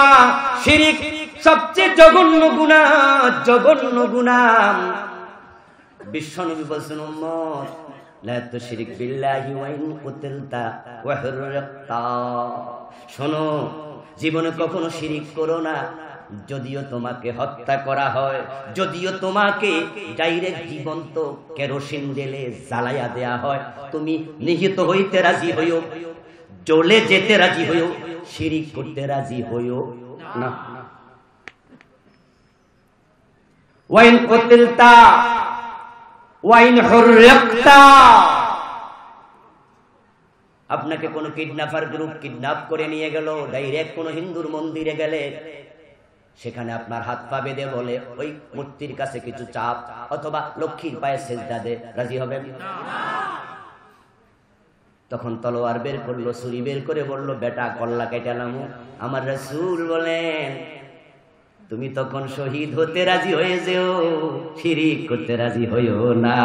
শিরিক সবচেয়ে জঘন্য গুনাহ, জঘন্য গুনাহ। বিশ্বনবী বলেছেন, উম্মত লা তুশরিক বিল্লাহি ওয়া ইন কুতিলতা ওয়া হুররিকতা। শোনো, জীবনে কখনো শিরিক করো না, যদিও তোমাকে হত্যা করা হয়, যদিও তোমাকে ডাইরেক্ট জীবন্ত কেরোসিন ঢেলে জ্বালাইয়া দেয়া হয়, তুমি নিহত হইতে রাজি হইও, জ্বলে যেতে রাজি হইও, শিরিক করতে রাজি হইও না। ওয়া ইন কুতিলতা ওয়া ইন হুররিকতা। আপনাকে কোন কিডন্যাপার গ্রুপ কিডন্যাপ করে নিয়ে গেল, ডাইরেক্ট কোন হিন্দুর মন্দিরে গেলে সেখানে আপনার হাত পা বেঁধে বলে ওই মূর্তির কাছে কিছু চাপ, অথবা লক্ষ্মীর পায়ে সেজদা দে, রাজি হবেন? তখন তলোয়ার বের করলো, ছুরি বের করে বলল, বেটা কল্লা কেটে নামো। আমার রাসূল বলেন, তুমি তখন শহীদ হতে রাজি হয়ে যেও, শিরিক করতে রাজি হইও না।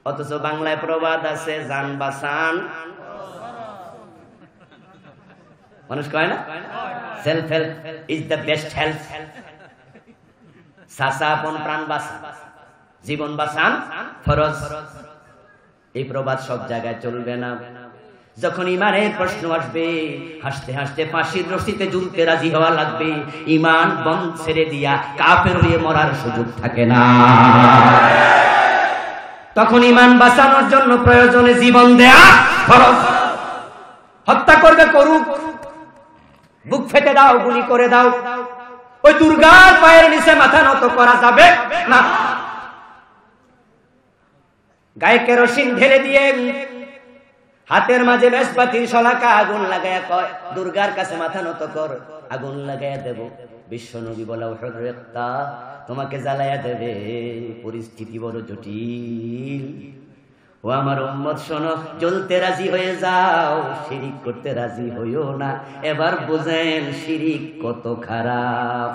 অথচ বাংলায় প্রবাদ আছে, জান বাঁচান মানুষ কয় না, self help is the best help. চাচা আপন প্রাণ বাঁচা, জীবন বাঁচান ফরজ। এই প্রবাদ সব জায়গায় চলবে না। যখন ইমানের প্রশ্ন আসবে, হাসতে হাসতে ফাঁসির রশিতে ঝুলতে রাজি হওয়া লাগবে। ইমান বন ছেড়ে দিয়া কাফের হয়ে মরার সুযোগ থাকে না। তখন ইমান বাঁচানোর জন্য প্রয়োজনে জীবন দেয়া ফরজ। হত্যা করবে করুক, বুক ফেটে দাও, গুলি করে দাও, ওই দুর্গার পায়ের নিচে মাথা নত করা যাবে না। গায়ে কেরোসিন ঢেলে দিয়ে হাতের মাঝে মেসবাতির শলাকা আগুন লাগায়া কয় দুর্গার কাছে মাথা নত কর, আগুন লাগায়া দেব। বিশ্ব নবী বলা রেক্তা তোমাকে জ্বালায়া দেবে। পরিস্থিতি বড় জটিল। ও আমার উম্মত শোনো, জ্বলতে রাজি হয়ে যাও, শিরিক করতে রাজি হইও না। এবার বুঝেন শিরিক কত খারাপ।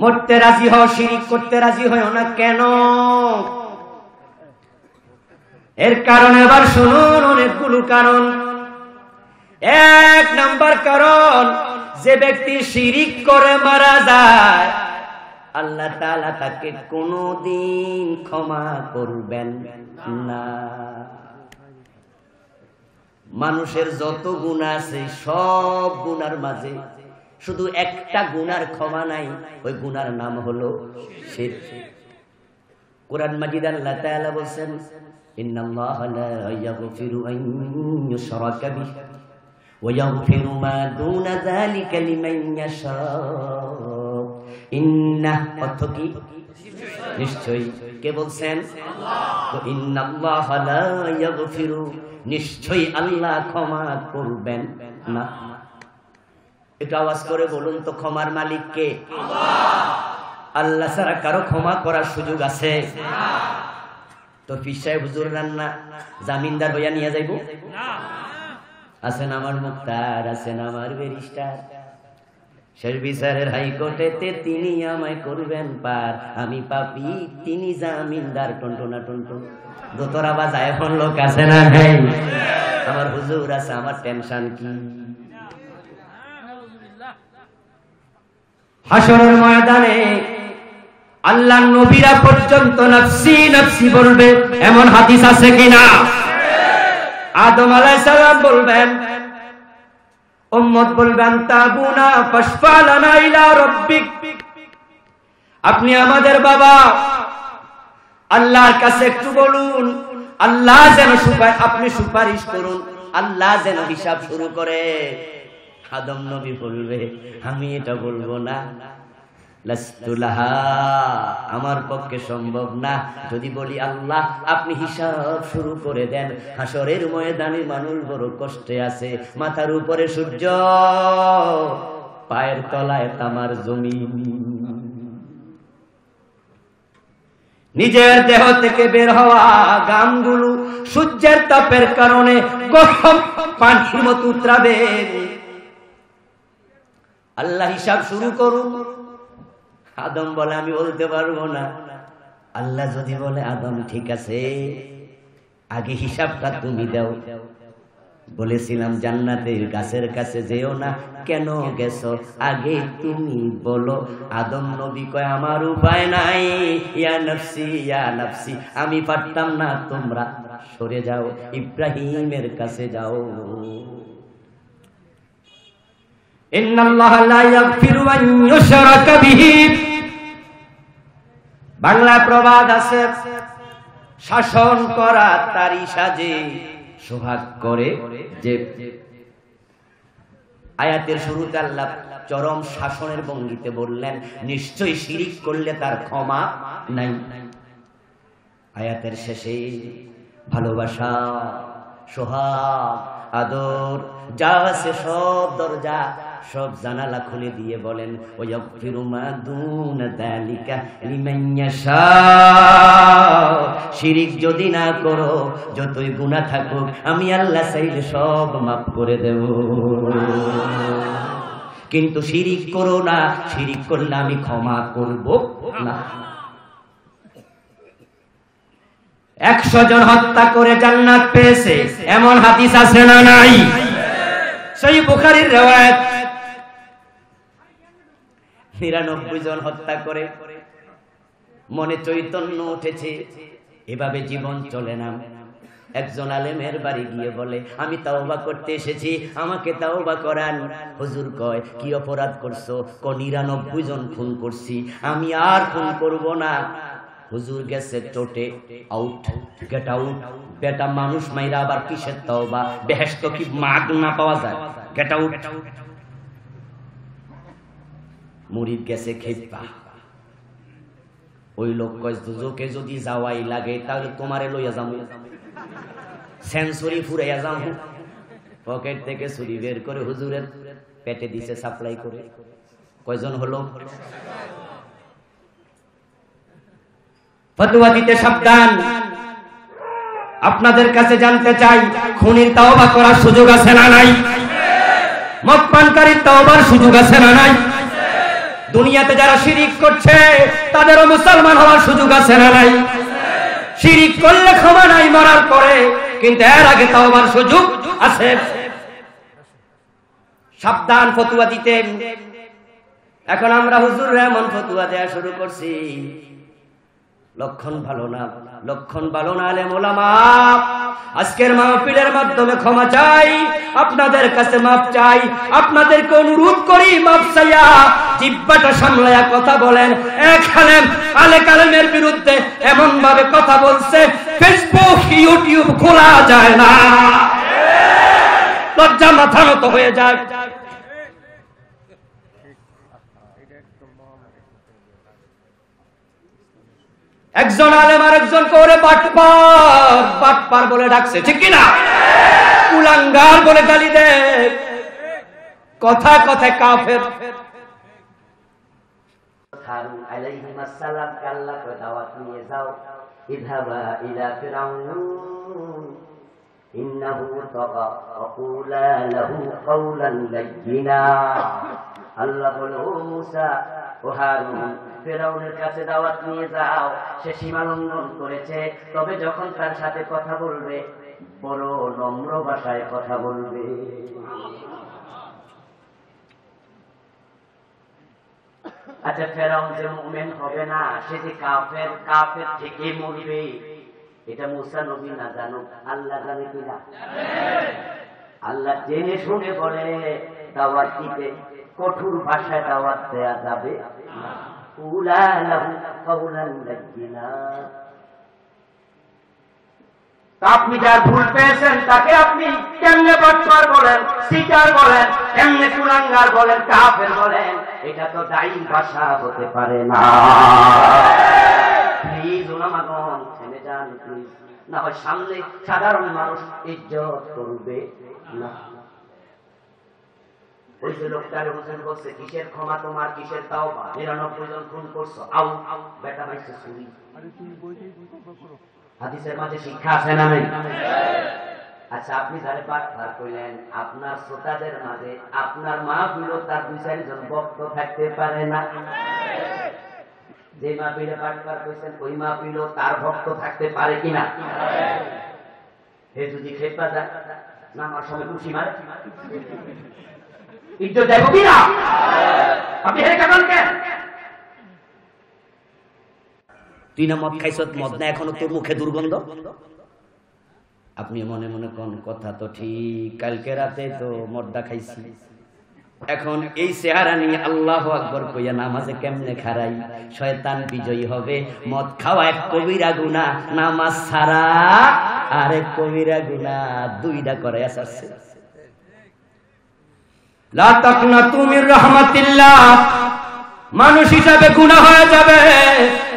মরতে রাজি হও, শিরিক করতে রাজি হইও না। কেন? এর কারণ এবার শুনুন, অনেকগুলো কারণ। এক নাম্বার কারণ, যে ব্যক্তি শিরিক করে মারা যায় আল্লাহ তাআলা তাকে কোনদিন ক্ষমা করবেন না। মানুষের যত গুনাহ আছে সব গুনার মাঝে শুধু একটা গুনার ক্ষমা নাই, ওই গুনার নাম হলো শিরক। কোরআন মাজিদ আল্লাহ তাআলা বলেন ইন্নাল্লাহা লা ইয়াগফিরু আন ইউশরাকা বিহি ওয়া ইয়াগফিরু মা দুনা যালিকা লিমান ইয়াশা। ইন্নাহ অর্থ কি? নিশ্চয়ই। কে বলছেন? আল্লাহ। ইন্নাল্লাহা লা ইয়াগফিরু, নিশ্চয়ই আল্লাহ ক্ষমা করবেন না। একটু আওয়াজ করে বলুন তো, ক্ষমার মালিক কে? আল্লাহ। আল্লাহ ছাড়া কারো ক্ষমা করার সুযোগ আছে? তো পীর সাহেব হুজুর রান্না জামিনদার হইয়া নিয়ে যাইব? আছেন আমার মুক্তার, আছেন আমার ব্যারিস্টার, শেষ বিচারের হাইকোর্টেতে তিনি আমায় করবেন পার। আমি পাপী, তিনি জামিনদার। টনটনা টনটন দোতরা বাজায় এখন লোক আছে না? নাই। আমার হুজুর আছে, আমার টেনশন কি? হাশরের ময়দানে আল্লাহর নবীরা পর্যন্ত নফসি নফসি বলবে, এমন হাদিস আছে কিনা? আদম আলাইহিস সালাম বলবেন, উম্মত বলবেন তাবুনা ফাশফা লানা ইলা রাব্বিক, আপনি আমাদের বাবা, আল্লাহর কাছে একটু বলুন, আল্লাহ যেন আপনি সুপারিশ করুন, আল্লাহ যেন হিসাব শুরু করে। আদম নবী বলবে, আমি এটা বলবো না, লাস্তুলাহা, আমার পক্ষে সম্ভব না। যদি বলি আল্লাহ আপনি হিসাব শুরু করে দেন, হাশরের ময়দানে মানুষ বড় কষ্টে আছে। মাথার উপরে সূর্য, পায়ের তলায় তামার জমিন। নিজের দেহ থেকে বের হওয়া ঘামগুলো সূর্যের তাপের কারণে গরম পানির মতো উতরাবে। আল্লাহ হিসাব শুরু করুন। আদম বলে, আমি বলতে পারবো না। আল্লাহ যদি বলে, আদম ঠিক আছে, আগে হিসাবটা তুমি দাও। বলেছিলাম জান্নাতের গাছের কাছে যেও না, কেন গেছো? আগে তুমি বলো। আদম নবী কয়, আমার উপায় নাই, ইয়া নফসি ইয়া নফসি, আমি পারতাম না, তোমরা সরে যাও, ইব্রাহিমের কাছে যাও। ইন্নাল্লাহা লা ইয়াগফিরু আন ইউশরাকা বিহি। বাংলা প্রবাদ আছে, শাসন করা তারি সাজে, সোহাগ করে যে। আয়াতের শুরুতে আল্লাহ চরম শাসনের ভঙ্গিতে বললেন, নিশ্চয়ই শিরিক করলে তার ক্ষমা নাই। আয়াতের শেষে ভালোবাসা, সোহাগ, আদর যা আছে সব দরজা, সব জানালা খুলে দিয়ে বলেন, ওয়াগফিরু মা দুনা যালিকা লিমান ইয়াশা। শিরিক যদি না করো, যতই গুনাহ থাকুক, আমি আল্লাহ চাইলে সব মাফ করে দেব। কিন্তু শিরিক করো না, শিরিক করলে আমি ক্ষমা করব না। 100 জন হত্যা করে জান্নাত পেয়েছে, এমন হাদিস আছে না নাই? সহিহ বুখারীর riwayat। 99 জন হত্যা করে মনে চৈতন্য উঠেছে, এভাবে জীবন চলে না। একজন আলেমের বাড়ি গিয়ে বলে, আমি তাওবা করতে এসেছি, আমাকে তাওবা করান। হুজুর কয়, কি অপরাধ করছো? 99 জন খুন করছি, আমি আর খুন করব না। হুজুর গেছে চোটে, আউট, গেট আউট। বেটা মানুষ মাইরা আবার কিসের তাওবা? বেহেশত কি মাগ না পাওয়া যায়? Get out. মুরিদ গেছে খেপা। ওই লোক কয়, দুজকে যদি যাওয়াই লাগে তাহলে তোমারে লইয়া যাবো, সেঞ্চুরি ফুরাইয়া যাবো। পকেট থেকে ছুরি বের করে হুজুরের পেটে দিছে সাপ্লাই করে। কয়জন হলো? ফতোয়া দিতে সাবধান। আপনাদের কাছে জানতে চাই, খুনির তাওবা করার সুযোগ আছে না নাই? মদ পানকারীর তাওবার সুযোগ আছে না নাই? দুনিয়াতে যারা শিরিক করছে তাদেরও মুসলমান হওয়ার সুযোগ আছে না নাই? শিরিক করলে ক্ষমা নাই মরার পরে, কিন্তু এর আগে তাওবার সুযোগ আছে। সাবধান ফতোয়া দিতে। এখন আমরা হুজুররা এমন ফতোয়া দেয়া শুরু করছি, লক্ষণ ভালো না, লক্ষণ ভালো না। আলেম ওলামা, আজকের মাহফিলের মাধ্যমে ক্ষমা চাই, আপনাদের কাছে মাপ চাই, আপনাদেরকে অনুরোধ করি মাপ চাইয়া জিহ্বাটা সামলায়া কথা বলেন। এক আলেম আরেক আলেমের বিরুদ্ধে এমন ভাবে কথা বলছে, ফেসবুক ইউটিউব খোলা যায় না, লজ্জা মাথা নত হয়ে যায়। একজন আলেম আর একজন করে বাটপার, বাটপার বলে ডাকছে, ঠিক কিনা? কুলাঙ্গার বলে গালি দেয়, কথায় কথায় কাফের। হারুন আলাইহিস সালাম আল্লাহ কে দাওয়াত নিয়ে যাও, ইযহাবা ইলা ফিরাউন ইন্নাহু তাগা আকুলা লাহু কাওলান লাইয়িনা। আল্লাহ বলে, ও মুসা, ও হারুন, ফিরাউনের কাছে দাওয়াত নিয়ে যাও, সে সীমা লঙ্ঘন করেছে, তবে যখন তার সাথে কথা বলবে বড় নম্র ভাষায় কথা বলবে। আচ্ছা, ফেরাউন যে মুমিন হবে না, সে যে কাফের, কাফের থেকে মরবে, এটা মুসা নবী না জানুক, আল্লাহ জানে কিনা? আল্লাহ জেনে শুনে বলে দাওয়াত দিতে, কঠোর ভাষায় দাওয়াত দেয়া যাবে না। আপনি যার ভুল পেয়েছেন তাকে আপনি কেমনে বাটপার বলেন, সিটার বলেন, কেমনে কুলাঙ্গার বলেন, কাফের বলেন? এটা তো দায়ী ভাষা হতে পারে না। প্লিজ ওলামাগণ থেমে যান প্লিজ, না হয় সামনে সাধারণ মানুষ ইজ্জত করবে না। ওই যে লোকটার হোসেন বলছে, কিসের ক্ষমা তোমার, কিসের তাওবা? 99 জন খুন করছো, আউ বেটা মাইছে ছুরি। হাদিসের মাঝে শিক্ষা আছে না নাই? আচ্ছা, আপনি যারে পাঠদার কইলেন, আপনার শ্রোতাদের মাঝে আপনার মাহফিলও তার 2-4 জন ভক্ত থাকতে পারে না? যে মাহফিলে পাঠদার কইছেন ওই মাহফিলও তার ভক্ত থাকতে পারে কিনা? হে যদি খেপা যায় না, আমার সঙ্গে খুশি মারে ইজ্জত দেব কিনা? আপনি হেরে কেমন কেন? তুই না মদ খাইছ, মদ না এখনো তোর মুখে দুর্গন্ধ? আপনি মনে মনে কোন কথা তো ঠিক, কালকে রাতে তো মদটা খাইছি, এখন এই চেহারা নিয়ে আল্লাহু আকবার কইয়া নামাজে কেমনে খারাই? শয়তান বিজয়ী হবে। মদ খাওয়া এক কবিরা গুনাহ, নামাজ ছাড়া আরেক কবিরা গুনাহ, দুইটা করে আসছে। লা তাকনাতু মির রাহমাতিল্লাহ। মানুষ হিসাবে গুনাহ হয়ে যাবে,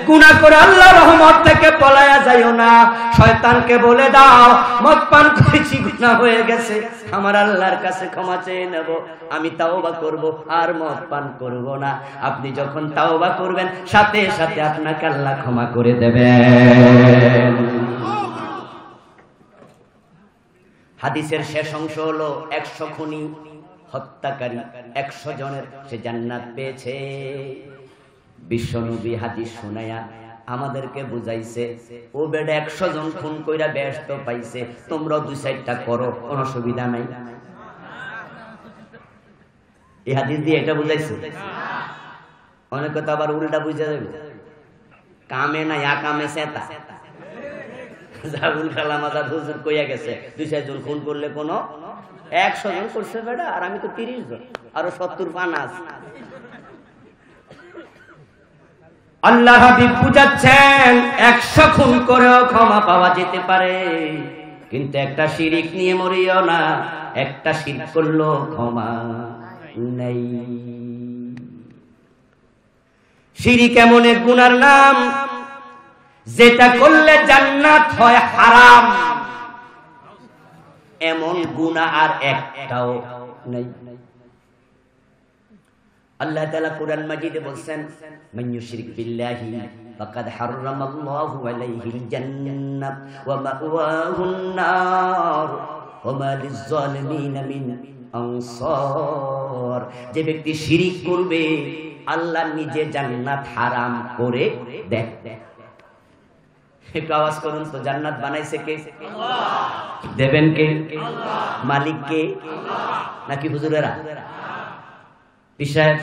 গুনাহ করে আল্লাহর রহমত থেকে পলায়া যাইও না। শয়তানকে বলে দাও, মদ পান করেছি, গুনাহ হয়ে গেছে, আমার আল্লাহর কাছে ক্ষমা চেয়ে নেব, আমি তাওবা করব, আর মদ পান করব না। আপনি যখন তাওবা করবেন, সাথে সাথে আপনাকে আল্লাহ ক্ষমা করে দেবেন। হাদিসের শেষ অংশ হলো 100 খুনি হত্যাকারী 100 জনের সে জান্নাত পেয়েছে। বিশ্বনবী হাদিস শোনায়া আমাদেরকে বুঝাইছে ও বেটা 100 জন খুন কইরা ব্যস্ত পাইছে, তোমরাও 2-4টা করো, কোনো অসুবিধা নাই। এই হাদিস দিয়ে এটা বুঝাইছে। অনেক কথা আবার উল্টা বুঝা যাবে, কামে না কামে সেতা জাবুল কালাম আজাদ হুজুর কইয়া গেছে 2-4 জন খুন করলে কোনো 100 জন করছে বেটা, আর আমি তো 30 জন, আরো 70 পানা আছে। আল্লাহ হাবিব বুঝাচ্ছেন 100 খুন করেও ক্ষমা পাওয়া যেতে পারে, কিন্তু একটা শিরিক নিয়ে মরিও না, একটা শিরক করলো ক্ষমা নেই। শিরিক এমন এক গুনার নাম যেটা করলে জান্নাত হয় হারাম, এমন গুনাহ আর একটাও নেই। আল্লাহ তাআলা কুরআন মাজিদে বলেন, মান ইউশরিক বিল্লাহি ফাকাদ হারামাল্লাহু আলাইহিল জান্নাহ ওয়া মাওয়াহুন নার ওয়া মা লিয-যালিমিনা মিন আনসার। যে ব্যক্তি শিরিক করবে আল্লাহ নিজে জান্নাত হারাম করে দেন। একটু আওয়াজ করুন তো, জান্নাত বানাইছে কে? আল্লাহ। দেবেন কে? আল্লাহ। মালিক কে? আল্লাহ। নাকি হুজুরেরা? পিসাব,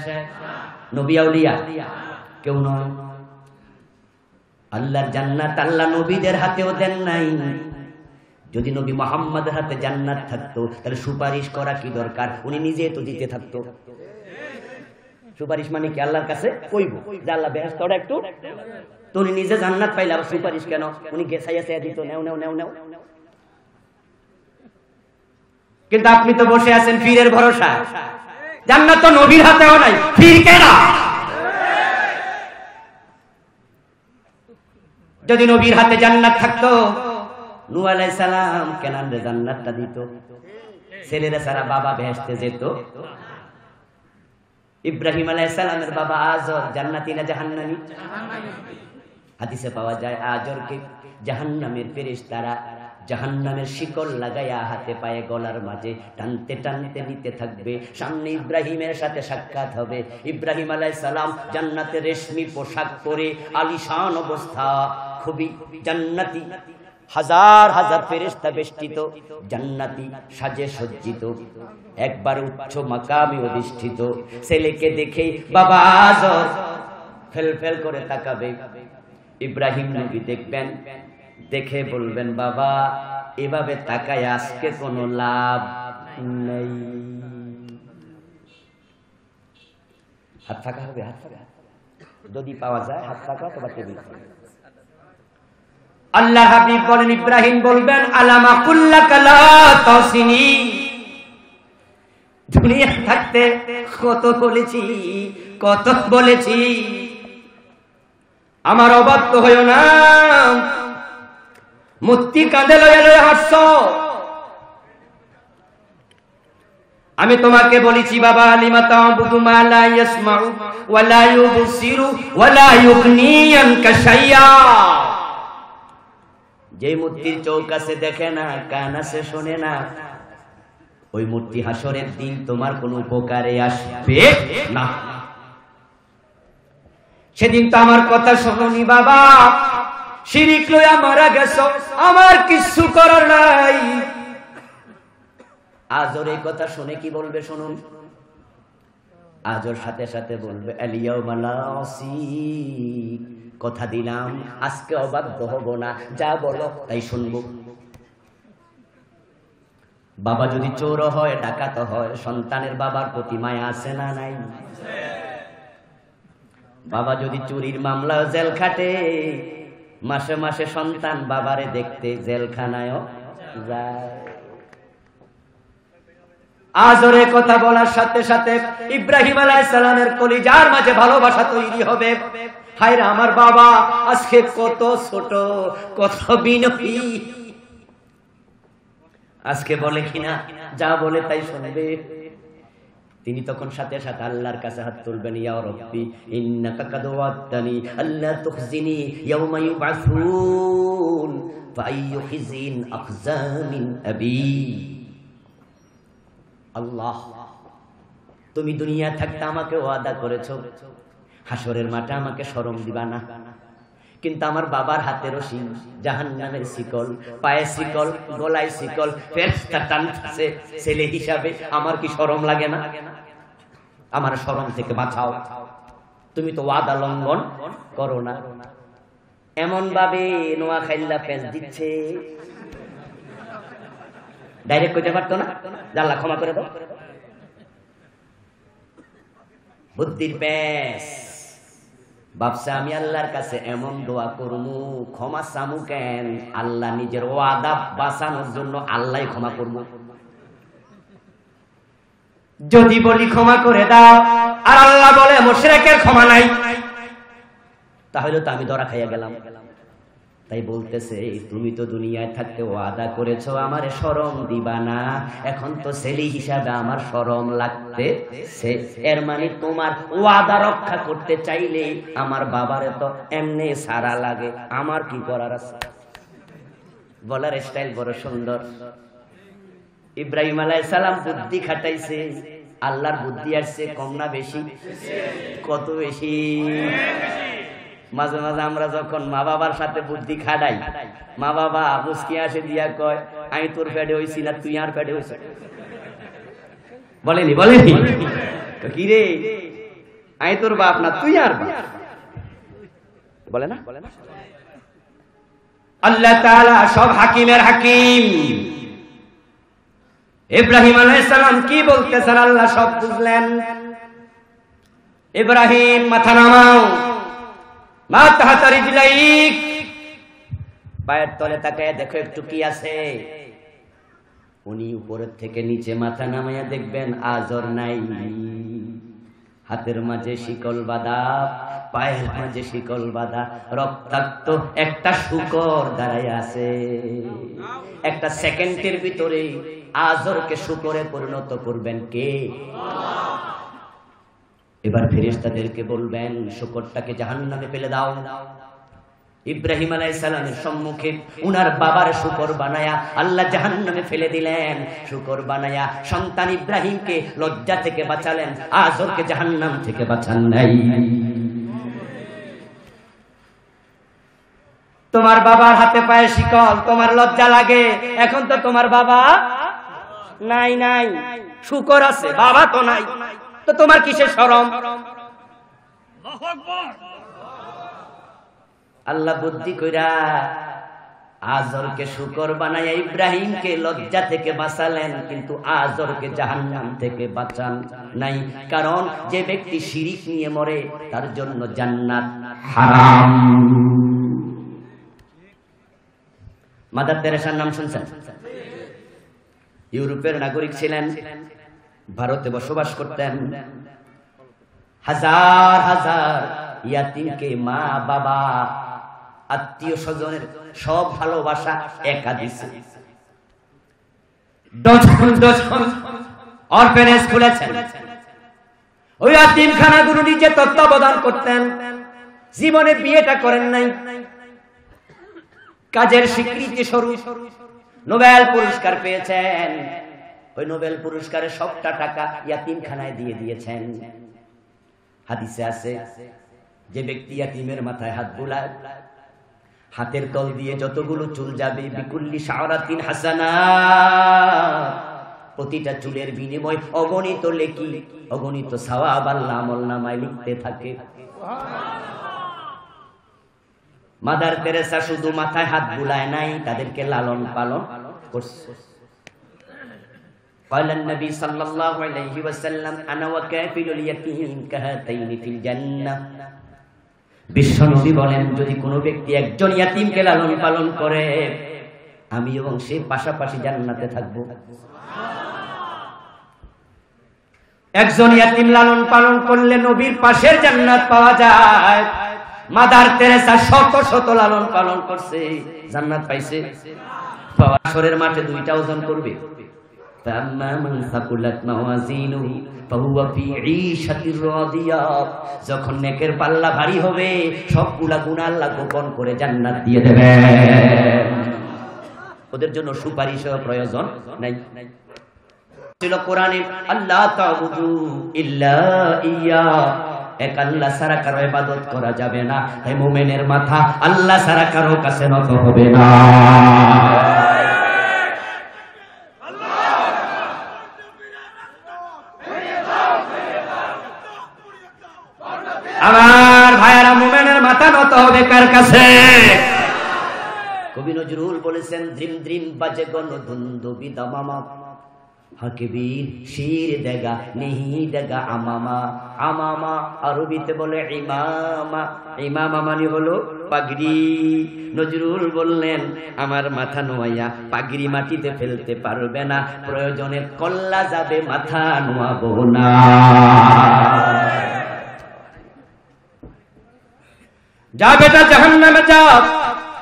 নবী আউলিয়া? কেউ নয়। আল্লাহর জান্নাত আল্লাহ নবীদের হাতেও দেন নাই। যদি নবী মুহাম্মদের হাতে জান্নাত থাকতো তাহলে সুপারিশ করা কি দরকার? উনি নিজে তো দিতে থাকতো। সুপারিশ মানে কি? আল্লাহর কাছে কইব যে আল্লাহ বেহেশতটা একটু, তো উনি নিজে জান্নাত পাইলে আবার সুপারিশ কেন? উনি গেছাইয়া চাইয়া দিত, নেও নেও নেও নেও। কিন্তু আপনি তো বসে আছেন পীরের ভরসা, জান্নাত তো নবীর হাতেও নাই, পীর কেনা। যদি নবীর হাতে জান্নাত থাকতো নূহ আলাইহিস সালাম কেনানরে জান্নাতটা দিত, ছেলেরা সারা বাবা বেহেশতে যেত। ইব্রাহিম আলাইহিস সালামের বাবা আজর জান্নাতি না জাহান্নামী? হাদিসে পাওয়া যায় আজরকে জাহান্নামের ফেরেশতারা জাহান্নামের শিকল লাগাইয়া হাতে পায়ে গলার মাঝে টানতে টানতে নিতে থাকবে। সামনে ইব্রাহিমের সাথে সাক্ষাৎ হবে। ইব্রাহিম আলাইহিস সালাম জান্নাতে রেশমি পোশাক পরে আলিশান অবস্থা, খুবই জান্নাতি, হাজার হাজার ফেরেশতা বেষ্টিত, জান্নাতি সাজে সজ্জিত, একবার উচ্চ মাকামে অধিষ্ঠিত। ছেলেকে দেখে বাবা আজর ফেল ফেল করে তাকাবে। ইব্রাহিম নবী দেখবেন, দেখে বলবেন, বাবা এভাবে তাকায় আজকে কোনো লাভ নেই। হাত থাকা হবে, হাত থাকা যদি পাওয়া যায়, হাত থাকা তো বাকি দিতে। আল্লাহ হাবিব বলেন, ইব্রাহিম বলবেন, আলামা কুল্লাকা লা তাসিনি। দুনিয়া থাকতে কত বলেছি, কত বলেছি, আমার অবাধ্য হইও না। মূর্তি কাঁধে লইয়া লইয়া হাসছ। আমি তোমাকে বলেছি বাবা, লিমা তা'বুদু মা লা ইয়াসমাউ ওয়া লা ইউবসিরু ওয়া লা ইউগনি আনকা শাইয়া। যে মূর্তির চোখ আছে দেখে না, কান আছে শোনে না, ওই মূর্তি হাসরের দিন তোমার কোনো উপকারে আসবে না। সেদিন তো আমার কথা শোনোনি বাবা, শিরিক লইয়া মারা গেছো, আমার কিছু করার নাই। আজর এই কথা শুনে কি বলবে শুনুন। আজর সাথে সাথে বলবে, আলিয়াউমা লা আসি, কথা দিলাম আজকে অবাধ্য হব না, যা বলো তাই শুনবো। বাবা যদি চোর হয়, ডাকাত হয়, সন্তানের বাবার প্রতি মায়া আছে না নাই? বাবা যদি চুরির মামলা জেল খাটে, মাসে মাসে সন্তান বাবারে দেখতে জেলখানায়ও যায়। আজরে কথা বলার সাথে সাথে ইব্রাহিম আলাইহিস সালামের কলিজার মাঝে ভালোবাসা তৈরি হবে। হায় রে আমার বাবা আজকে কত ছোট, কত বিনয়ী, আজকে বলে কিনা যা বলে তাই শুনবে। তিনি তখন সাথে সাথে আল্লাহর কাছে হাত তুলবেন, ইয়া রাব্বি ইন্নাকা কাদ ওয়া'আদতানি আল্লা তুখজিনি ইয়াওমা ইউবআসুন ফাআইয়ু খিজিন আখজা মিন আবি। আল্লাহ, তুমি দুনিয়া থাকতে আমাকে ওয়াদা করেছো হাসরের মাঠে আমাকে শরম দিবা না, কিন্তু আমার বাবার হাতে রশি, জাহান্নামের শিকল, পায়ে শিকল, গলায় শিকল, ফেরেশতা টানতেছে। ছেলে হিসাবে আমার কি শরম লাগে না? আমার শরম থেকে বাঁচাও, তুমি তো ওয়াদা লঙ্ঘন করো না। এমন ভাবে নোয়াখাইল্লা পেঁচ দিচ্ছে, ডাইরেক্ট কইতে পারতো না আল্লাহ ক্ষমা করে দাও? বুদ্ধির প্যাঁচ। বাপসা আমি আল্লাহর কাছে এমন দোয়া করবো, ক্ষমা চামু কেন? আল্লাহ নিজের ওয়াদা বাঁচানোর জন্য আল্লাহ ক্ষমা করবো। যদি বলি ক্ষমা করে দাও আর আল্লাহ বলে মুশরিকের ক্ষমা নাই, তাহলে তো আমি ধরা খাইয়া গেলাম। তাই বলতেছে, তুমি তো দুনিয়ায় থাকতে ওয়াদা করেছো আমারে শরম দিবা না, এখন তো ছেলে হিসাবে আমার শরম লাগতে। এর মানে তোমার ওয়াদা রক্ষা করতে চাইলে আমার বাবারে তো এমনি সারা লাগে, আমার কি করার আছে? বলার স্টাইল বড় সুন্দর। ইব্রাহিম আলাইহিস সালাম বুদ্ধি খাটাইছে, আল্লাহর বুদ্ধি আসছে কম না বেশি? কত বেশি? মাঝে মাঝে আমরা যখন মা বাবার সাথে বুদ্ধি খাটাই, মা বাবা মুস্কি আসে দিয়া কয়, আমি তোর পেটে হইছি না তুই আর পেটে হইছ? বলেনি? বলেনি? কি রে, আমি তোর বাপ না তুই আর বাপ? বলে না? আল্লাহ তাআলা সব হাকিমের হাকিম। ইব্রাহিম আলাইহিস সালাম কি বলতেছেন আল্লাহ সব বুঝলেন। ইব্রাহিম মাথা নামাও, পায়ের তলে তাকায় দেখো একটু কি আছে। উনি উপরের থেকে নিচে মাথা নামাইয়া দেখবেন আজর নাই, হাতের মাঝে শিকল বাঁধা, পায়ের মাঝে শিকল বাঁধা, রক্তাক্ত একটা শূকর দাঁড়ায় আছে। একটা সেকেন্ডের ভিতরে আজরকে শূকরে পরিণত করবেন কে? এবার ফেরেশতাদেরকে বলবেন শূকরটাকে জাহান্নামে ফেলে দাও। ইব্রাহিম আলাইহিস সালামের সম্মুখে উনার বাবার শূকর বানায়া আল্লাহ জাহান্নামে ফেলে দিলেন। শূকর বানায়া সন্তান ইব্রাহিমকে লজ্জা থেকে বাঁচালেন, আজরকে জাহান্নাম থেকে বাঁচান নাই। তোমার বাবার হাতে পায়ে শিকল, তোমার লজ্জা লাগে। এখন তো তোমার বাবা নাই, নাই শূকর আছে, বাবা তো নাই, তো তোমার কিসের শরম? আল্লাহ বুদ্ধি কইরা আজরকে শূকর বানায়া ইব্রাহিমকে লজ্জা থেকে বাঁচালেন, কিন্তু আজরকে জাহান্নাম থেকে বাঁচান নাই। কারণ যে ব্যক্তি শিরিক নিয়ে মরে তার জন্য জান্নাত হারাম। মাদার তেরেসার নাম শুনছেন? ইউরোপের নাগরিক ছিলেন, ভারতে বসবাস করতেন। হাজার হাজার ইয়াতিমকে মা বাবা আত্মীয় স্বজনের সব ভালোবাসা একা দিছে। অরফেনেজ খুলেছেন, ওই ইয়াতিমখানাগুলো নিজে তত্ত্বাবধান করতেন। জীবনে বিয়েটা করেন নাই, কাজের স্বীকৃতি স্বরূপ নোবেল পুরস্কার পেয়েছেন। ওই নোবেল পুরস্কারের সবটা টাকা ইয়াতিমখানায় দিয়ে দিয়েছেন। হাদিসে আছে, যে ব্যক্তি ইয়াতিমের মাথায় হাত বুলায়, হাতের তল দিয়ে যতগুলো চুল যাবে, বিকুল্লি শাওরাতিন হাসানা, প্রতিটা চুলের বিনিময় অগণিত নেকি, অগণিত সওয়াব আল্লাহ আমলনামায় লিখতে থাকে। মাদার তেরেসা শুধু মাথায় হাত বুলায় নাই, তাদেরকে লালন পালন করছে। قال النبي صلى الله عليه وسلم انا وكافل اليتيم كهاتين في الجنه। বিশ্বনবী বলেন, যদি কোনো ব্যক্তি একজন ইয়াতিমকে লালন পালন করে, আমি এবং সে পাশাপাশি জান্নাতে থাকব। একজন ইয়াতিম লালন পালন করলে নবীর পাশের জান্নাত পাওয়া যায়। মাদার তেরেসা শত শত লালন পালন করছে, জান্নাত পাইছে। হাশরের মাঠে দুইটা ওজন করবে, যখন নেকের পাল্লা ভারী হবে সবগুলা গুনাহ আল্লাহ গোপন করে জান্নাত দিয়ে দেবে। ওদের জন্য সুপারিশের প্রয়োজন নাই। ছিল কোরআনে, আল্লাহ তা'বুদু ইল্লা ইয়া এক আল্লাহ ছাড়া কারো ইবাদত করা যাবে না। তাই মুমিনের মাথা আল্লাহ ছাড়া কারো কাছে নত হবে না। আমার ভাইয়েরা, মুমিনের মাথা নত হবে কার কাছে? কবি নজরুল বলেছেন, দ্রিম দ্রিম বাজে গণধুন্দুবি দামামা, হাকিবীর শির দেগা নিহি দেগা আমামা। আমামা আরবিতে বলে ইমামা, ইমামা মানে হলো পাগড়ি। নজরুল বললেন, আমার মাথা নোয়াইয়া পাগড়ি মাটিতে ফেলতে পারবে না, প্রয়োজনে কল্লা যাবে, মাথা নোয়াবো না। যা বেটা জাহান্নামে যা,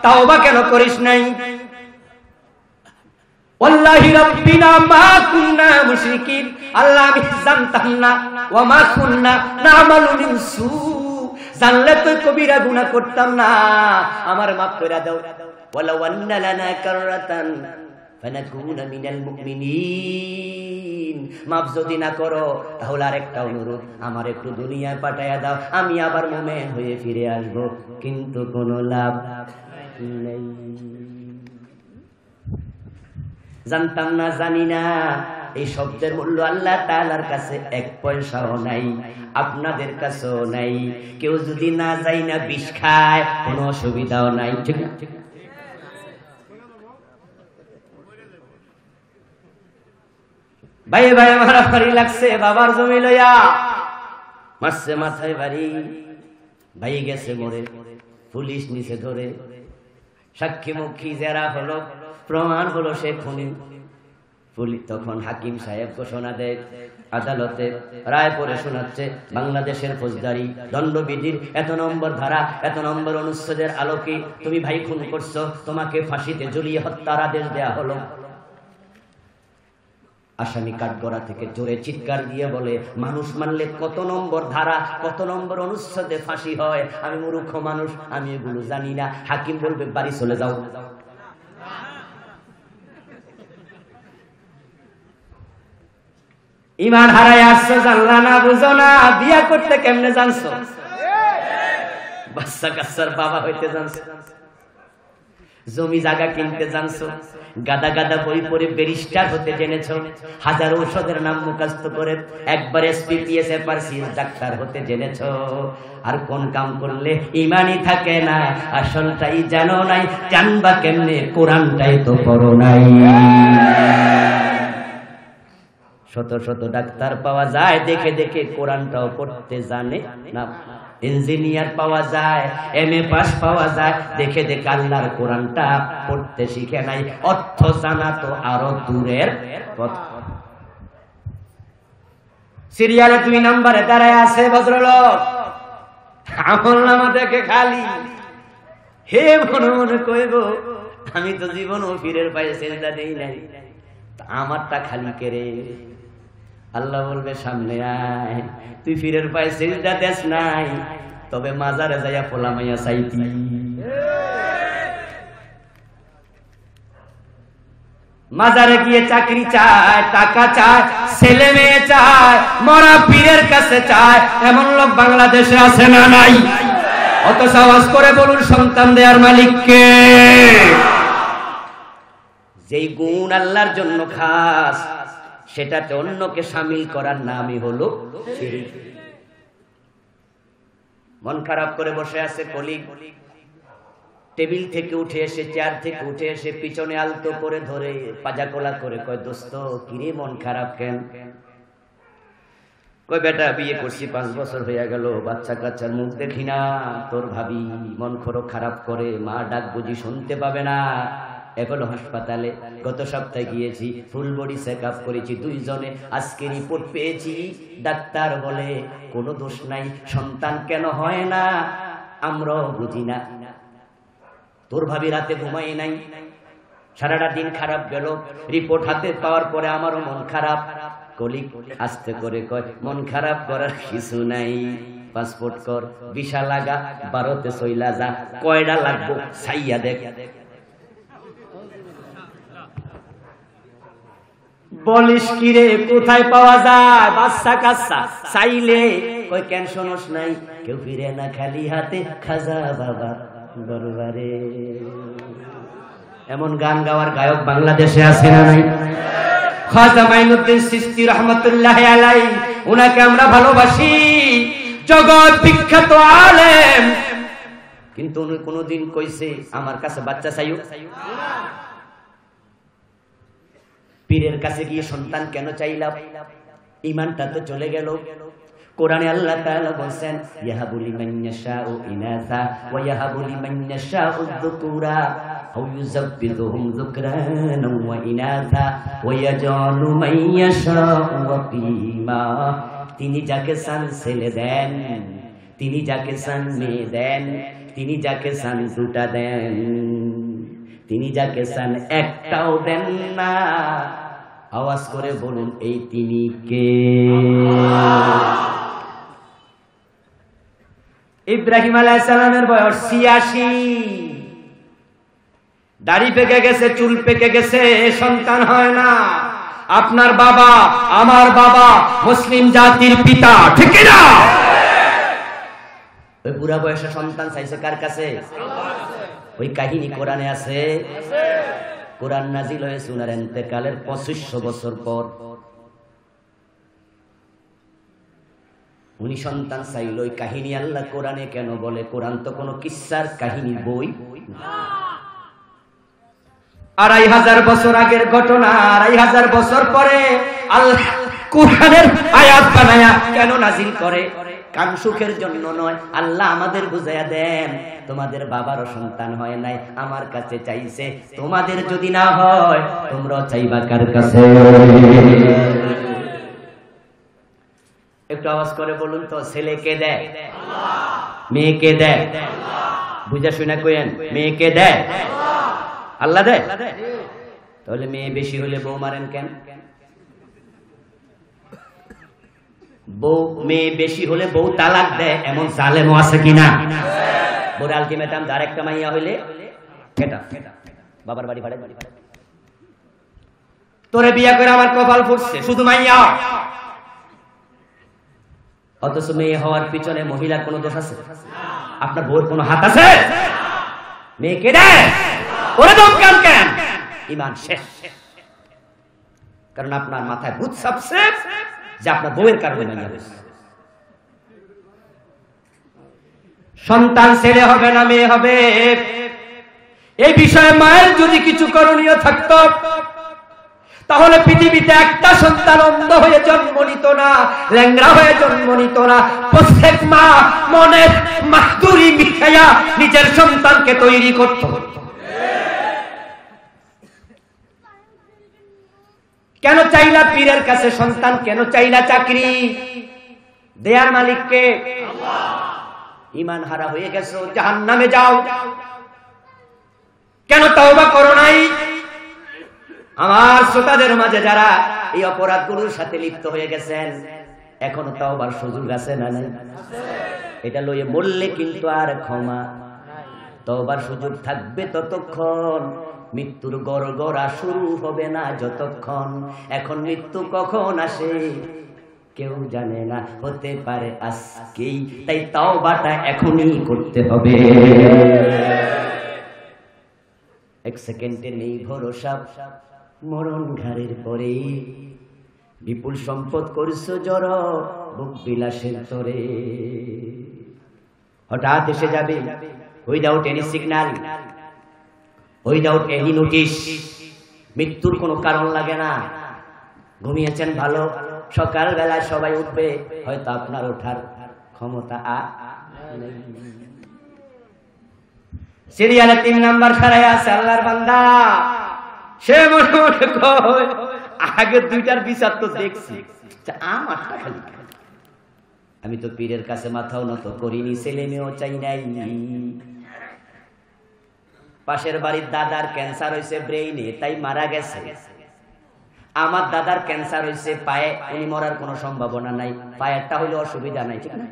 তাওবা কেন করিস নাই? ওয়াল্লাহি রাব্বিনা মা কুননা মুশরিকিন, আল্লাহ আমি জানতাম না, ওয়া মা কুননা না'মালু মিন সু, জানলে তো কবিরা গুনাহ করতাম না, আমার মাফ করে দাও। ওয়ালা ওয়ান্না লানা কাররাতান ফানাকুনা মিনাল মুমিনিন, মাফ যদি না করো তাহলে আরেকটা অনুরোধ, আমার একটু দুনিয়ায় পাঠায়া দাও, আমি আবার মুমিন হয়ে ফিরে আসব। কিন্তু কোনো লাভ নেই। জানতাম না, জানি না, এই শব্দের মূল্য আল্লাহ তাআলার কাছে এক পয়সাও নাই, আপনাদের কাছেও নাই। কেউ যদি না যাই না বিষ খায়, কোনো অসুবিধাও নাই, ঠিক না? ভাই ভাই মারামারি লাগছে, বাবার জমি লইয়া মারছে, মাথায় বাড়ি, ভাই গেছে মরে, পুলিশ নিচে ধরে, সাক্ষী মুখী জেরা হলো, প্রমাণ হলো সে খুনি। তখন হাকিম সাহেব ঘোষণা দেয়, আদালতে রায় পড়ে শোনাচ্ছে, বাংলাদেশের ফৌজদারি দণ্ডবিধির এত নম্বর ধারা, এত নম্বর অনুচ্ছেদের আলোকে তুমি ভাই খুন করছো, তোমাকে ফাঁসিতে ঝুলিয়ে হত্যার আদেশ দেয়া হলো। আসামি কাঠগড়া থেকে জোরে চিৎকার দিয়ে বলে, মানুষ মানলে কত নম্বর ধারা, কত নম্বর অনুচ্ছেদে ফাঁসি হয়? আমি মূর্খ মানুষ, আমি এগুলো জানি না। হাকিম বলবে, বাড়ি চলে যাও। ইমান হারায় আসছো, জানলা না, বুঝো না, বিয়া করতে কেমনে জানছো? বাচ্চা কাচ্চার বাবা হইতে জানছো, জমি জায়গা কিনতে জানছো, গাদা গাদা বই পড়ে ব্যারিস্টার হতে জেনেছো, হাজার ঔষধের নাম মুখস্থ করে একবার এসপিপিএস এফআরসিএস ডাক্তার হতে জেনেছো। আর কোন কাম করলে ইমানই থাকে না, আসলটাই জানো নাই, জানবা কেমনে? কোরআনটাই তো পড়ো নাই। শত শত ডাক্তার পাওয়া যায়, দেখে দেখে কোরআনটাও পড়তে জানে না। ইঞ্জিনিয়ার পাওয়া যায়, এমএ পাস পাওয়া যায়, দেখে দেখে আল্লাহর কোরআনটা পড়তে শিখে নাই। অর্থ জানা তো আরো দূরের কথা। সিরিয়ালে 2 নম্বরে দাঁড়ায় আছে ভদ্রলোক, আমলনামা দেখে খালি, হে মনে মনে কইব, আমি তো জীবন পীরের পায়ে সেজদা দেই নাই, আমারটা খালি কেরে। আল্লাহ বলবে, সামনে আয়, তুই পীরের পায়ে সেজদা দেস নাই, তবে মাজারে যাইয়া পোলা মাইয়া চাইতি। মাজারে গিয়ে চাকরি চায়, টাকা চায়, ছেলে মেয়ে চায়, মরা পীরের কাছে চায়, এমন লোক বাংলাদেশে আছে না নাই? অত সাহস করে বলুন, সন্তান দেয়ার মালিক কে? যেই গুণ আল্লাহর জন্য খাস, সেটাতে অন্যকে শামিল করার নামই হলো শিরক। মন খারাপ করে বসে আছে কলিগ, টেবিল থেকে উঠে এসে, চেয়ার থেকে উঠে এসে পিছনে আলতো করে ধরে পাজা কোলা করে কয়, দোস্ত কিরে মন খারাপ কেন? কই, বেটা বিয়ে করছি 5 বছর হয়ে গেল, বাচ্চা কাচ্চার মুখ দেখি না, তোর ভাবি মন খারাপ করে, মা ডাক বুঝি শুনতে পাবে না, এখনো হাসপাতালে। গত সপ্তাহে গিয়েছি, ফুল বডি চেক আপ করেছি 2 জনে, আজকে রিপোর্ট পেয়েছি, ডাক্তার বলে কোনো দোষ নাই, সন্তান কেন হয় না আমরাও বুঝি না। তোর ভাবি রাতে ঘুমাই নাই, সারাটা দিন খারাপ গেল, রিপোর্ট হাতে পাওয়ার পরে আমারও মন খারাপ। কলিগ আস্তে করে কয়, মন খারাপ করার কিছু নাই, পাসপোর্ট কর, ভিসা লাগা, ভারতে চইলা যা, কয়টা লাগবো চাইয়া দেখ। বলিস কি রে, কোথায় পাওয়া যায় বাচ্চা কাচ্চা? চাইলে কয় কেন শোনস নাই? কেউ ফিরে না খালি হাতে খাজা বাবা দরবারে। এমন গান গাওয়ার গায়ক বাংলাদেশে আছে না নাই? খাজা মাইনুদ্দিন চিশতি রহমাতুল্লাহ আলাইহি, উনাকে আমরা ভালোবাসি, জগৎ বিখ্যাত আলেম। কিন্তু উনি কোনদিন কইছে আমার কাছে বাচ্চা চাইও? পীরের কাছে গিয়ে সন্তান কেন চাইলাম? ঈমানটা তো চলে গেল। কোরআনে আল্লাহ তাআলা বলেন, ইয়াহাবু লিমান ইয়াশাউ ইনাসা ওয়া ইয়াহাবু লিমান ইয়াশাউ যুকুরা আও ইউযাব্বিদুহুম যুকরানা ওয়া ইনাসা ওয়া ইয়াজআলু মান ইয়াশাউ ওয়াকিমা। তিনি যাকে চান ছেলে দেন, তিনি যাকে চান মেয়ে দেন, তিনি যাকে চান দুটা দেন, তিনি যাকে চান একটাও দেন না। আওয়াজ করে বলুন, এই তিনি কে? ইব্রাহিম আলাইহিস সালামের বয়স ৮৬। দাড়ি পেকে গেছে, চুল পেকে গেছে, সন্তান হয় না। আপনার বাবা, আমার বাবা, মুসলিম জাতির পিতা, ঠিক না? ওই বুড়া বয়সে সন্তান চাইছে কার কাছে? ওই কাহিনী কোরআনে আছে। কোরআন নাজিল হয়েছে উনার ইন্তেকালের ২৫০০ বছর পর। উনি সন্তান চাইল। ওই কাহিনী আল্লাহ কোরআনে কেন বলে? কোরআন তো কোনো কিস্সার কাহিনীর বই। ২৫০০ বছর আগের ঘটনা, ২৫০০ বছর পরে আল্লাহ কোরআনের আয়াত বানায়া কেন নাজিল করে? কান সুখের জন্য নয়। আল্লাহ আমাদের বুঝাইয়া দেন, তোমাদের বাবারও সন্তান হয় নাই, আমার কাছে চাইছে। তোমাদের যদি না হয়, তোমরা চাইবা কার কাছে? একটু আওয়াজ করে বলুন তো, ছেলেকে দেয়, মেয়েকে দেয়? বুঝা শুনা কইেন, মেয়েকে দেয়, আল্লাহ দেয়। তাহলে মেয়ে বেশি হলে বউ মারেন কেন? বউ মেয়ে বেশি হলে বউ তালাক দেয়, এমন জালেমও আছে কিনা? বউর আলটিমেটাম, যার একটা মাইয়া হইলে কেটা বাবার বাড়ি ভাড়া, তোরে বিয়া করে আমার কপাল ফুটছে, শুধু মাইয়া। অথচ মেয়ে হওয়ার পিছনে মহিলার কোনো দোষ আছে? আপনার বউর কোনো হাত আছে? মেয়েকে দেয়, ওরে দমকান কেন? ঈমান শেষ। কারণ আপনার মাথায় ভূত চাপছে যে আপনার বউয়ের কারণে মাইয়া হয়েছে। সন্তান ছেলে হবে না মেয়ে হবে, এই বিষয়ে মায়ের যদি কিছু করণীয় থাকতো, তাহলে পৃথিবীতে একটা সন্তান অন্ধ হয়ে জন্ম নিত না, ল্যাংড়া হয়ে জন্ম নিত না। প্রত্যেক মা মনের মাধুরী মিশাইয়া নিজের সন্তানকে তৈরি করত। কেন চাইলা পীরের কাছে সন্তান? কেন চাইলা চাকরি? দেয়ার মালিককে। ঈমান হারা হয়ে গেছো, জাহান্নামে যাও। কেন তওবা করো নাই? আমার শ্রোতাদের মাঝে যারা এই অপরাধগুলোর সাথে লিপ্ত হয়ে গেছেন, এখনো তওবার সুযোগ আছে না নাই? এটা লইয়ে মরলে কিন্তু আর ক্ষমা। তওবার সুযোগ থাকবে ততক্ষণ, মৃত্যুর গড়গড়া শুরু হবে না যতক্ষণ। এখন মৃত্যু কখন আসে কেউ জানে না, হতে পারে আজকেই। তাই তওবাটা এখনই করতে হবে। এক সেকেন্ডের নেই ভরসা, মরণ ঘাড়ের পরে। বিপুল সম্পদ করছো জড়, বুক বিলাসের তরে। হঠাৎ এসে যাবে without any signal, without any notice. মৃত্যুর কোনো কারণ লাগে না। ঘুমিয়েছেন ভালো, সকাল বেলায় সবাই উঠবে, হয়তো আপনার ওঠার ক্ষমতা নেই। সিরিয়ালে ৩ নাম্বার খাড়ায় আছে আল্লাহর বান্দা। সে মনে মনে কয়, আগে 2টার বিচার তো দেখছি, আমারটা খালি। আমি তো পীরের কাছে মাথাও নত করিনি, ছেলে মেয়েও চাই নাই। পাশের বাড়ির দাদার ক্যান্সার হয়েছে ব্রেইনে, তাই মারা গেছে। আমার দাদার ক্যান্সার হয়েছে পায়ে, উনি মরার কোনো সম্ভাবনা নাই। পায়েরটা হইলে অসুবিধা নাই, ঠিক না?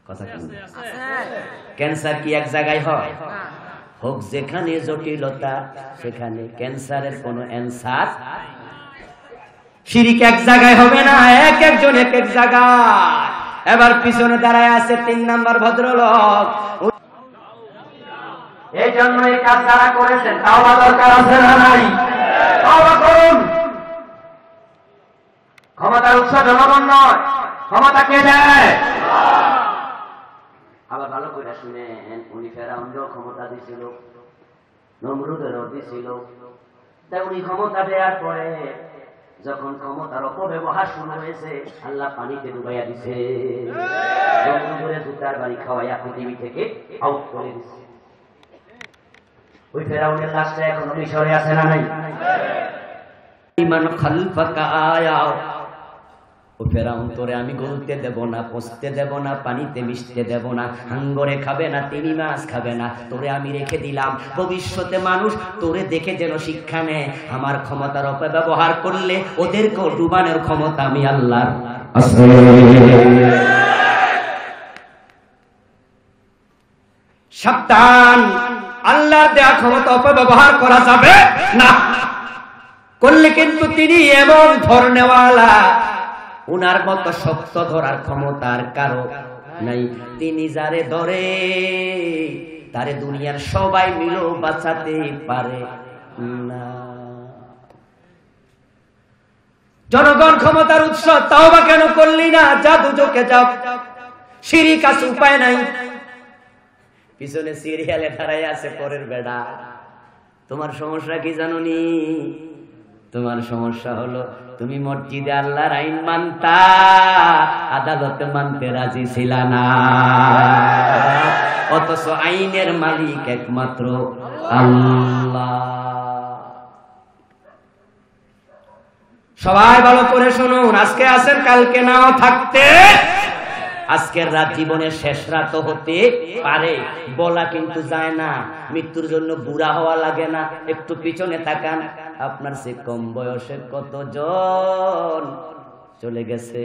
কথা কি? ক্যান্সার কি এক জায়গায় হয়? হোক যেখানে জটিলতা, সেখানে ক্যান্সারের কোনো অ্যান্সার। শিরিক এক জায়গায় হবে না, এক একজন এক এক জায়গায়। এবার পিছনে দাঁড়ায় আছে 3 নাম্বার ভদ্রলোক। এই জন্য এই কাজ যারা করেছেন তাওবা দরকার আছে না নাই? তাওবা করুন। ক্ষমতার উৎস জনগণ নয়, ক্ষমতা কে দেয়? আবার ভালো করে শুনেন, উনি ফেরাউনকেও ক্ষমতা দিছিল, নমরুদেরও দিছিল। তেমনি ক্ষমতা দেওয়ার পরে যখন ক্ষমতার অপব্যবহার শুরু হয়েছে, আল্লাহ পানিতে ডুবাইয়া দিছে, নমরুদের জুতার বাড়ি খাওয়াইয়া পৃথিবী থেকে আউট করে দিছে। ওই ফেরাউনের লাশটা এখনো মিশরে আছে না নাই? ইমান খালফাকা আয়া, ও ফেরাউন তোরে আমি গলতে দেব না, পচতে দেব না, পানিতে মিশতে দেব না, হাঙ্গরে খাবে না, 3 মাস খাবে না, তোরে আমি রেখে দিলাম। ভবিষ্যতে মানুষ তোরে দেখে যেন শিক্ষা নেয়, আমার ক্ষমতার অপব্যবহার করলে ওদেরকেও ডুবানোর ক্ষমতা আমি আল্লাহর আছে। সাবধান, আল্লাহর দেয়া ক্ষমতা অপব্যবহার করা যাবে না। করলে কিন্তু তিনি এমন ধরনেওয়ালা, উনার মতো শক্ত ধরার ক্ষমতার কারো নাই। তিনি যারে ধরে তারে দুনিয়ার সবাই মিলেও বাঁচাতে পারে না। জনগণ ক্ষমতার উৎস, তাওবা কেন করলি না? যা দুজকে যাও, শিরিক আছে, উপায় নাই। পিছনে সিরিয়ালে দাঁড়াই আছে পরের বেড়া। তোমার সমস্যা কি জানোনি? তোমার সমস্যা হলো তুমি মসজিদে আল্লাহর আইন মানতা, আদালতে মানতে রাজি ছিল না, অথচ আইনের মালিক একমাত্র আল্লাহ। সবাই ভালো করে শুনুন, আজকে আছেন কালকে নাও থাকতে, আজকের রাত জীবনের শেষ রাত হতে পারে, বলা কিন্তু যায় না। মৃত্যুর জন্য বুড়া হওয়া লাগে না। একটু পিছনে তাকান, আপনার সে কম বয়সে কতজন চলে গেছে।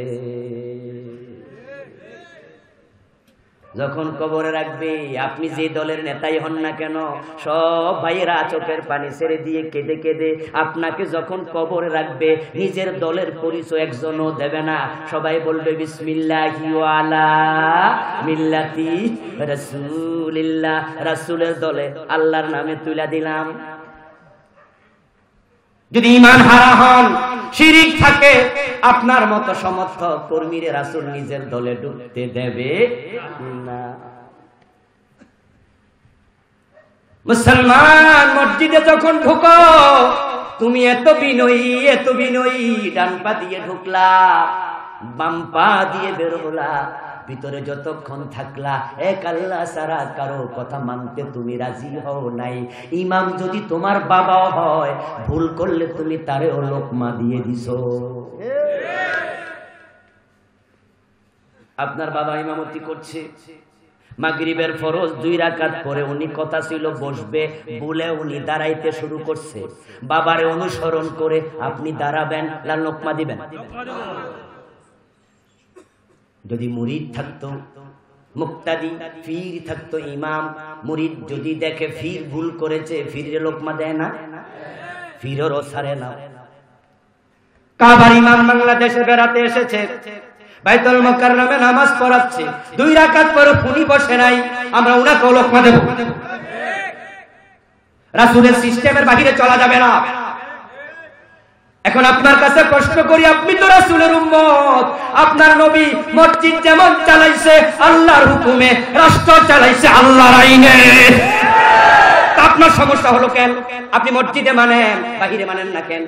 যখন কবরে রাখবে, আপনি যে দলের নেতাই হন না কেন, সব ভাইয়েরা চোখের পানি ছেড়ে দিয়ে কেঁদে কেঁদে আপনাকে যখন কবরে রাখবে, নিজের দলের পরিচয় একজনও দেবে না। সবাই বলবে বিসমিল্লাহি ওয়া আলা মিল্লাতি রাসূলিল্লাহ, রাসূলের দলে আল্লাহর নামে তুইলা দিলাম। যদি ঈমান হারা হন, শিরিক থাকে, আপনার মতো সমর্থক কর্মীরে রাসূল নিজের দলে ঢুকতে দেবে না। মুসলমান, মসজিদে যখন ঢুকো, তুমি এত বিনয়ী, ডান পা দিয়ে ঢুকলা, বাম পা দিয়ে বের হলা, ভিতরে যতক্ষণ থাকলা এক আল্লাহ ছাড়া কারো কথা মানতে তুমি রাজি হও নাই। ইমাম যদি তোমার বাবাও হয়, ভুল করলে তুমি তারেও লোকমা দিয়ে দিছো। আপনার বাবা ইমামতি করছে, মাগরিবের ফরজ 2 রাকাত পরে উনি কথা ছিল বসবে, বলে উনি দাঁড়াইতে শুরু করছে। বাবারে অনুসরণ করে আপনি দাঁড়াবেন, লোকমা দিবেন। যদি মুরিদ থাকতো, মুক্তাদি ফির থাকতো, ইমাম মুরিদ যদি দেখে ফির ভুল করেছে, ফিরে লোকমা দেয় না, ফিরেরও ছাড়ে না। কাবার ইমাম বাংলাদেশে বেড়াতে এসেছে, বাইতুল মুকাররমে নামাজ পড়াচ্ছে, 2 রাকাত পরে উনি বসে নাই, আমরা উনাকেও লোকমা দেব। রাসূলের সিস্টেমের বাইরে চলা যাবে না। এখন আপনার কাছে প্রশ্ন করি, আপনি তো রাসূলের উম্মত, আপনার নবী মসজিদ যেমন চালাইছে আল্লাহর হুকুমে, রাষ্ট্র চালাইছে আল্লাহর আইনে, আপনার সমস্যা হলো কেন? আপনি মসজিদে মানেন, বাহিরে মানেন না কেন?